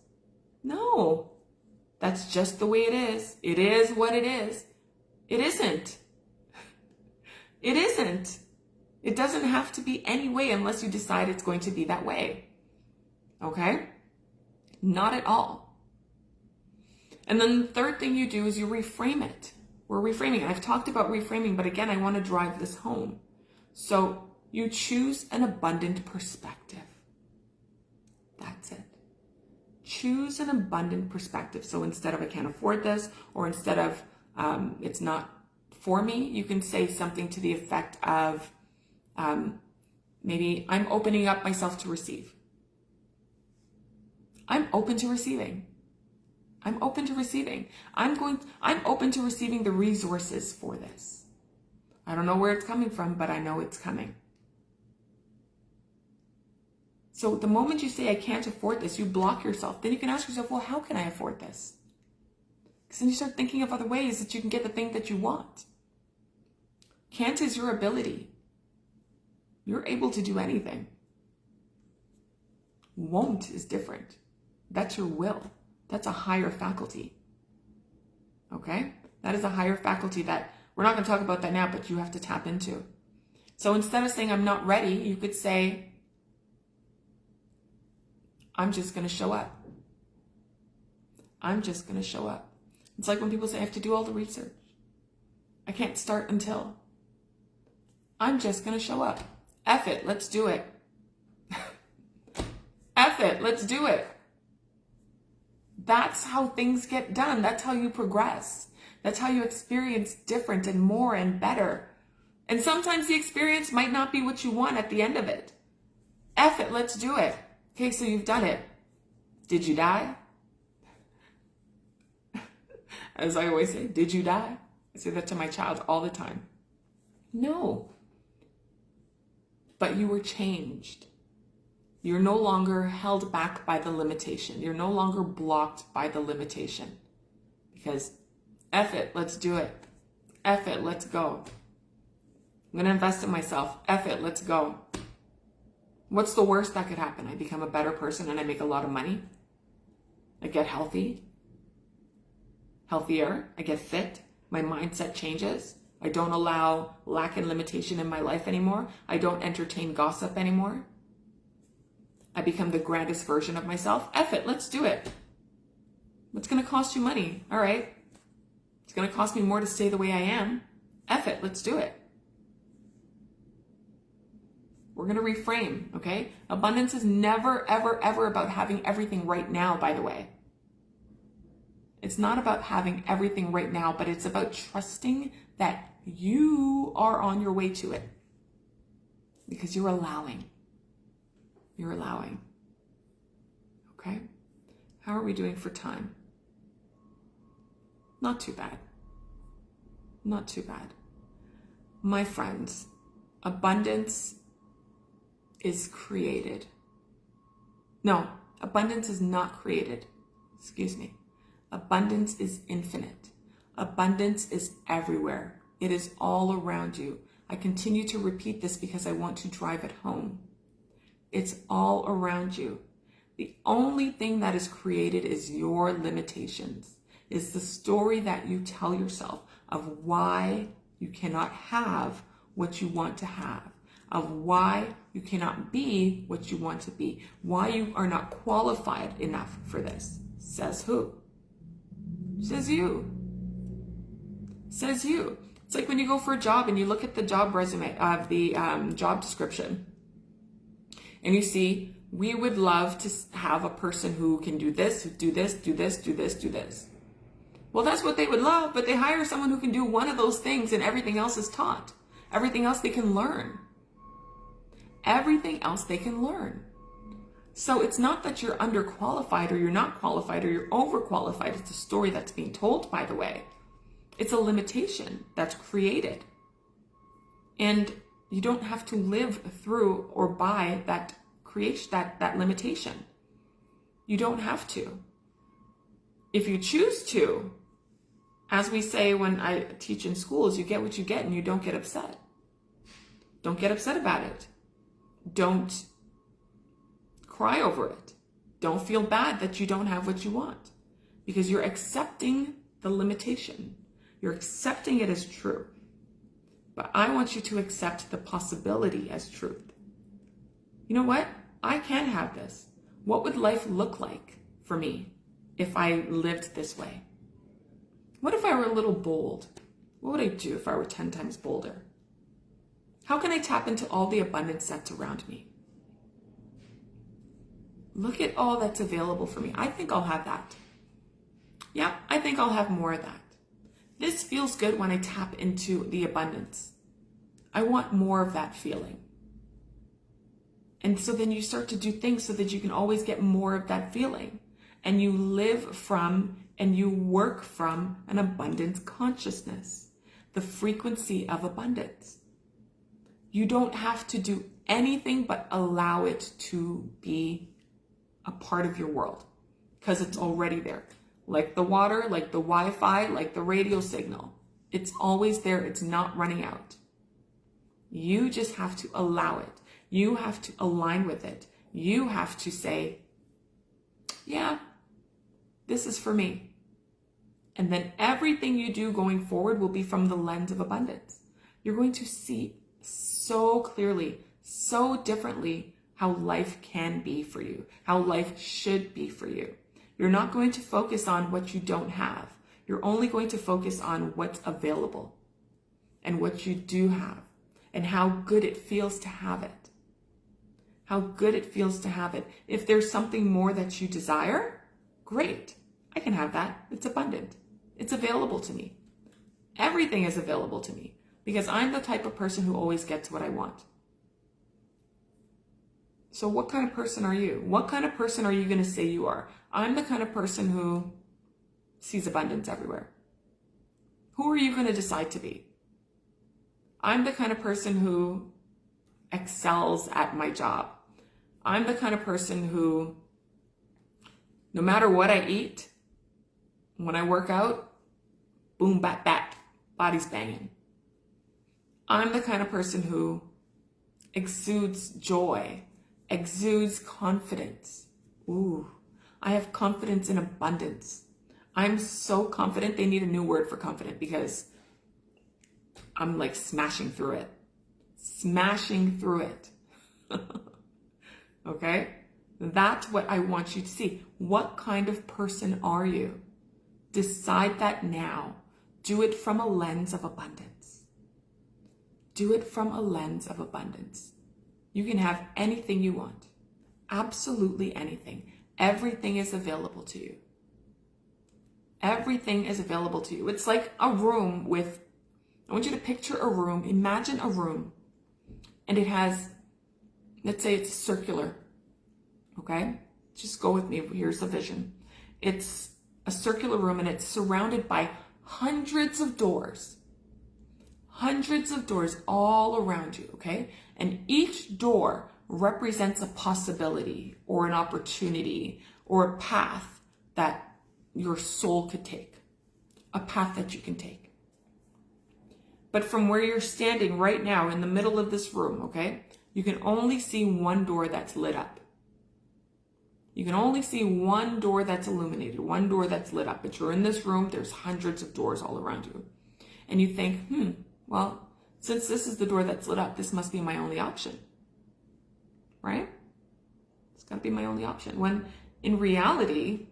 No, that's just the way it is. It is what it is. It isn't. It isn't. It doesn't have to be any way unless you decide it's going to be that way. Okay? Not at all. And then the third thing you do is you reframe it. We're reframing it. I've talked about reframing, but again, I want to drive this home. So you choose an abundant perspective. That's it. Choose an abundant perspective. So instead of I can't afford this, or instead of it's not for me, you can say something to the effect of maybe I'm opening up myself to receive. I'm open to receiving. I'm open to receiving. I'm open to receiving the resources for this. I don't know where it's coming from, but I know it's coming. So the moment you say, I can't afford this, you block yourself. Then you can ask yourself, well, how can I afford this? Because then you start thinking of other ways that you can get the thing that you want. Can't is your ability. You're able to do anything. Won't is different. That's your will. That's a higher faculty. Okay? That is a higher faculty that we're not going to talk about that now, but you have to tap into. So instead of saying I'm not ready, you could say, I'm just going to show up. I'm just going to show up. It's like when people say I have to do all the research. I can't start until. I'm just going to show up. F it, let's do it. F it, let's do it. That's how things get done. That's how you progress. That's how you experience different and more and better. And sometimes the experience might not be what you want at the end of it. F it, let's do it. Okay, so you've done it. Did you die? As I always say, did you die? I say that to my child all the time. No. But you were changed. You're no longer held back by the limitation. You're no longer blocked by the limitation. Because F it, let's do it. F it, let's go. I'm going to invest in myself. F it, let's go. What's the worst that could happen? I become a better person and I make a lot of money. I get healthier. I get fit. My mindset changes. I don't allow lack and limitation in my life anymore. I don't entertain gossip anymore. I become the grandest version of myself. F it, let's do it. What's going to cost you money? All right. It's going to cost me more to stay the way I am. F it, let's do it. We're going to reframe, okay? Abundance is never, ever, ever about having everything right now, by the way. It's not about having everything right now, but it's about trusting that you are on your way to it. Because you're allowing. You're allowing. Okay? How are we doing for time? Not too bad. Not too bad. My friends, abundance is created. No, abundance is not created. Excuse me. Abundance is infinite. Abundance is everywhere. It is all around you. I continue to repeat this because I want to drive it home. It's all around you. The only thing that is created is your limitations. is the story that you tell yourself of why you cannot have what you want to have, of why you cannot be what you want to be, why you are not qualified enough for this. Says who? Says you. Says you. It's like when you go for a job and you look at the job resume of the job description and you see, we would love to have a person who can do this, do this, do this, do this, do this. Well, that's what they would love, but they hire someone who can do one of those things and everything else is taught. Everything else they can learn. Everything else they can learn. So it's not that you're underqualified or you're not qualified or you're overqualified. It's a story that's being told, by the way. It's a limitation that's created. And you don't have to live through or by that creation, that limitation. You don't have to. If you choose to, as we say when I teach in schools, you get what you get and you don't get upset. Don't get upset about it. Don't cry over it. Don't feel bad that you don't have what you want, because you're accepting the limitation. You're accepting it as true. But I want you to accept the possibility as truth. You know what? I can have this. What would life look like for me if I lived this way? What if I were a little bold? What would I do if I were 10 times bolder? How can I tap into all the abundance that's around me? Look at all that's available for me. I think I'll have that. Yeah, I think I'll have more of that. This feels good when I tap into the abundance. I want more of that feeling. And so then you start to do things so that you can always get more of that feeling. And you live from and you work from an abundance consciousness, the frequency of abundance. You don't have to do anything but allow it to be a part of your world, because it's already there. Like the water, like the Wi-Fi, like the radio signal. It's always there. It's not running out. You just have to allow it. You have to align with it. You have to say, yeah, this is for me. And then everything you do going forward will be from the lens of abundance. You're going to see so clearly, so differently how life can be for you, how life should be for you. You're not going to focus on what you don't have. You're only going to focus on what's available and what you do have and how good it feels to have it. How good it feels to have it. If there's something more that you desire, great. I can have that. It's abundant. It's available to me. Everything is available to me because I'm the type of person who always gets what I want. So what kind of person are you? What kind of person are you going to say you are? I'm the kind of person who sees abundance everywhere. Who are you going to decide to be? I'm the kind of person who excels at my job. I'm the kind of person who, no matter what I eat, when I work out, boom, bat, bat, body's banging. I'm the kind of person who exudes joy, exudes confidence. Ooh, I have confidence in abundance. I'm so confident. They need a new word for confident because I'm like smashing through it. Smashing through it. Okay? That's what I want you to see. What kind of person are you? Decide that now. Do it from a lens of abundance. Do it from a lens of abundance. You can have anything you want. Absolutely anything. Everything is available to you. Everything is available to you. It's like a room with, I want you to picture a room. Imagine a room. And it has, let's say it's circular. Okay? Just go with me. Here's the vision. It's a circular room and it's surrounded by hundreds of doors. Hundreds of doors all around you, okay? And each door represents a possibility or an opportunity or a path that your soul could take. A path that you can take. But from where you're standing right now in the middle of this room, okay? You can only see one door that's lit up. You can only see one door that's illuminated, one door that's lit up. But you're in this room, there's hundreds of doors all around you. And you think, well, since this is the door that's lit up, this must be my only option, right? It's got to be my only option. When in reality,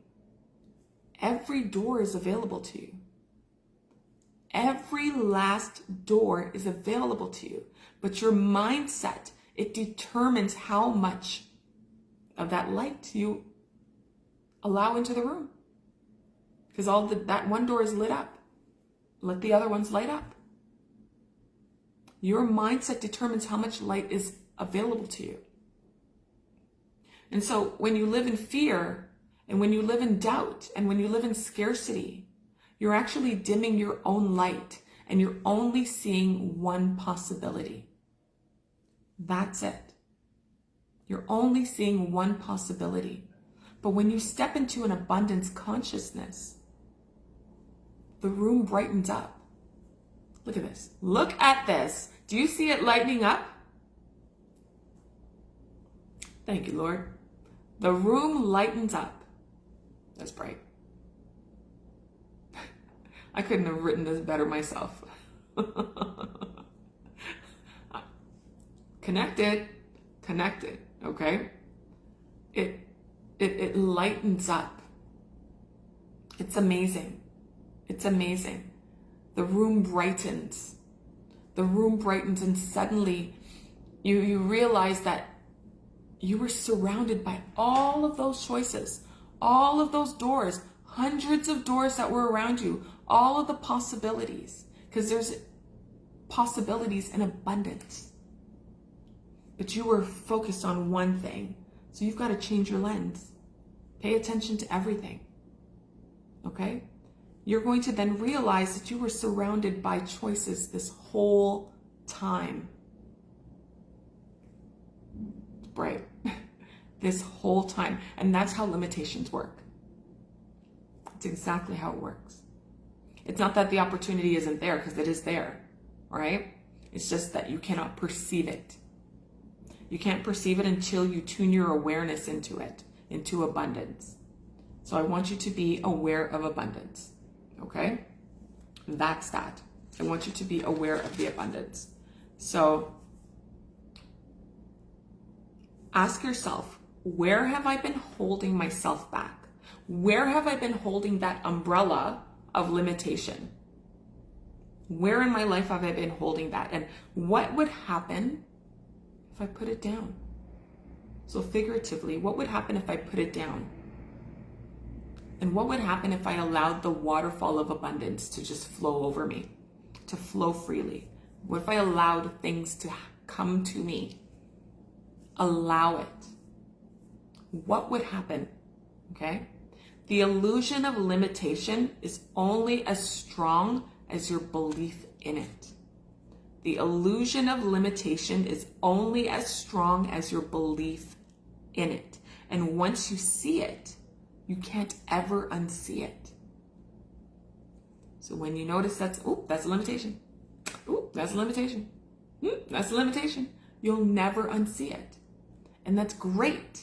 every door is available to you. Every last door is available to you. But your mindset, it determines how much of that light you allow into the room. Because that one door is lit up. Let the other ones light up. Your mindset determines how much light is available to you. And so when you live in fear, and when you live in doubt, and when you live in scarcity, you're actually dimming your own light, and you're only seeing one possibility. That's it. You're only seeing one possibility. But when you step into an abundance consciousness, the room brightens up. Look at this. Look at this. Do you see it lightening up? Thank you, Lord. The room lightens up. That's bright. I couldn't have written this better myself. Connected, okay? It lightens up. It's amazing. It's amazing. The room brightens. The room brightens, and suddenly you realize that you were surrounded by all of those choices, all of those doors, hundreds of doors that were around you, all of the possibilities, because there's possibilities in abundance. But you were focused on one thing. So you've got to change your lens. Pay attention to everything. Okay? You're going to then realize that you were surrounded by choices this whole time. Right. This whole time. And that's how limitations work. It's exactly how it works. It's not that the opportunity isn't there, because it is there. All right? It's just that you cannot perceive it. You can't perceive it until you tune your awareness into it, into abundance. So I want you to be aware of abundance. Okay? That's that. I want you to be aware of the abundance. So ask yourself, where have I been holding myself back? Where have I been holding that umbrella of limitation? Where in my life have I been holding that? And what would happen if I put it down? So figuratively, what would happen if I put it down? And what would happen if I allowed the waterfall of abundance to just flow over me, to flow freely? What if I allowed things to come to me? Allow it. What would happen? Okay? The illusion of limitation is only as strong as your belief in it. The illusion of limitation is only as strong as your belief in it. And once you see it, you can't ever unsee it. So when you notice that's a limitation. That's a limitation. That's a limitation. You'll never unsee it. And that's great,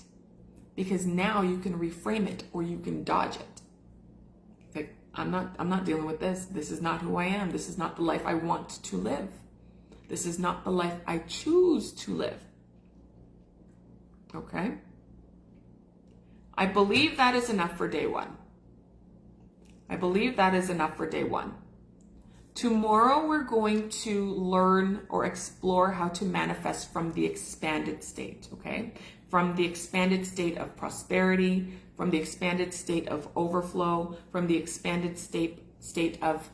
because now you can reframe it or you can dodge it. Like, I'm not dealing with this. This is not who I am. This is not the life I want to live. This is not the life I choose to live. Okay? I believe that is enough for day one. I believe that is enough for day one. Tomorrow we're going to learn or explore how to manifest from the expanded state, okay? From the expanded state of prosperity, from the expanded state of overflow, from the expanded state of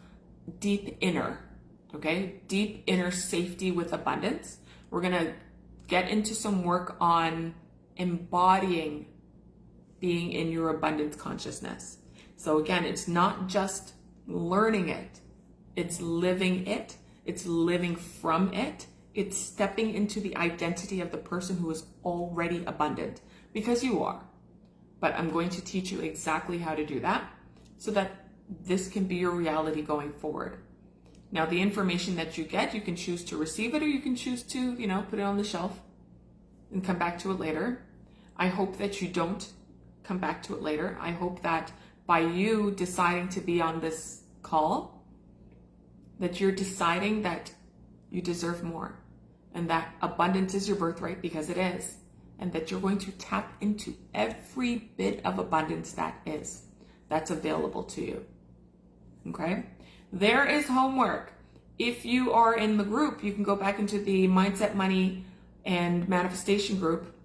deep inner, okay? Deep inner safety with abundance. We're gonna get into some work on embodying being in your abundance consciousness. So again, it's not just learning it, it's living it, it's living from it, it's stepping into the identity of the person who is already abundant, because you are. But I'm going to teach you exactly how to do that so that this can be your reality going forward. Now, the information that you get, you can choose to receive it, or you can choose to, put it on the shelf and come back to it later. I hope that you don't come back to it later. I hope that by you deciding to be on this call, that you're deciding that you deserve more and that abundance is your birthright, because it is, and that you're going to tap into every bit of abundance that's available to you. Okay? There is homework. If you are in the group, you can go back into the Mindset, Money, and Manifestation group,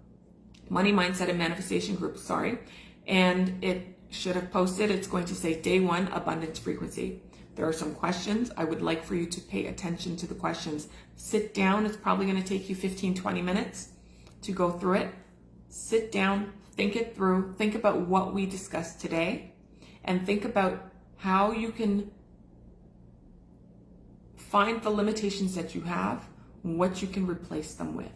Money, Mindset, and Manifestation group, sorry, and it should have posted. It's going to say Day 1, Abundance Frequency. There are some questions. I would like for you to pay attention to the questions. Sit down. It's probably going to take you 15-20 minutes to go through it. Sit down, think it through, think about what we discussed today, and think about how you can find the limitations that you have and what you can replace them with.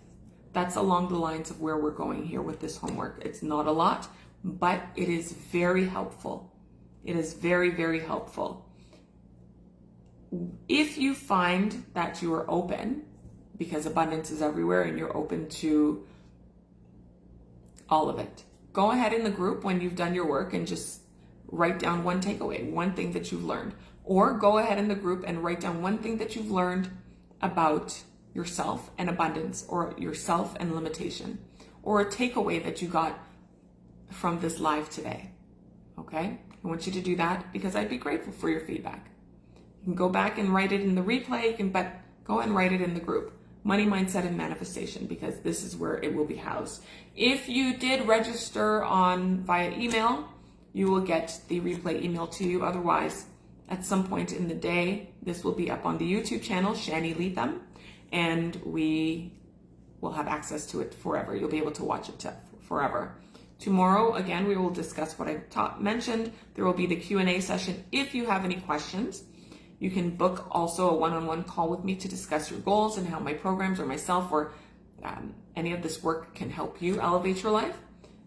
That's along the lines of where we're going here with this homework. It's not a lot, but it is very helpful. It is very, very helpful. If you find that you are open, because abundance is everywhere and you're open to all of it, go ahead in the group when you've done your work and just write down one takeaway, one thing that you've learned. Or go ahead in the group and write down one thing that you've learned about yourself and abundance, or yourself and limitation, or a takeaway that you got from this live today. Okay? I want you to do that because I'd be grateful for your feedback. You can go back and write it in the replay, but go and write it in the group, Money, Mindset, and Manifestation, because this is where it will be housed. If you did register via email, you will get the replay email to you. Otherwise, at some point in the day, this will be up on the YouTube channel, Shani Leatham, and we will have access to it forever. You'll be able to watch it forever. Tomorrow, again, we will discuss what I mentioned. There will be the Q&A session. If you have any questions, you can book also a one-on-one call with me to discuss your goals and how my programs or myself or any of this work can help you elevate your life.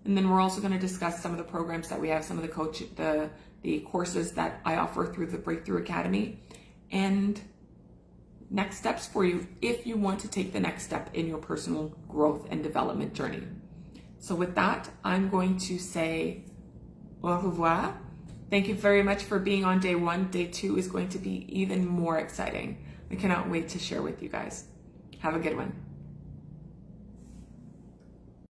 And then we're also going to discuss some of the programs that we have, some of the courses that I offer through the Breakthrough Academy, and next steps for you if you want to take the next step in your personal growth and development journey. So with that, I'm going to say au revoir. Thank you very much for being on Day 1. Day 2 is going to be even more exciting. I cannot wait to share with you guys. Have a good one.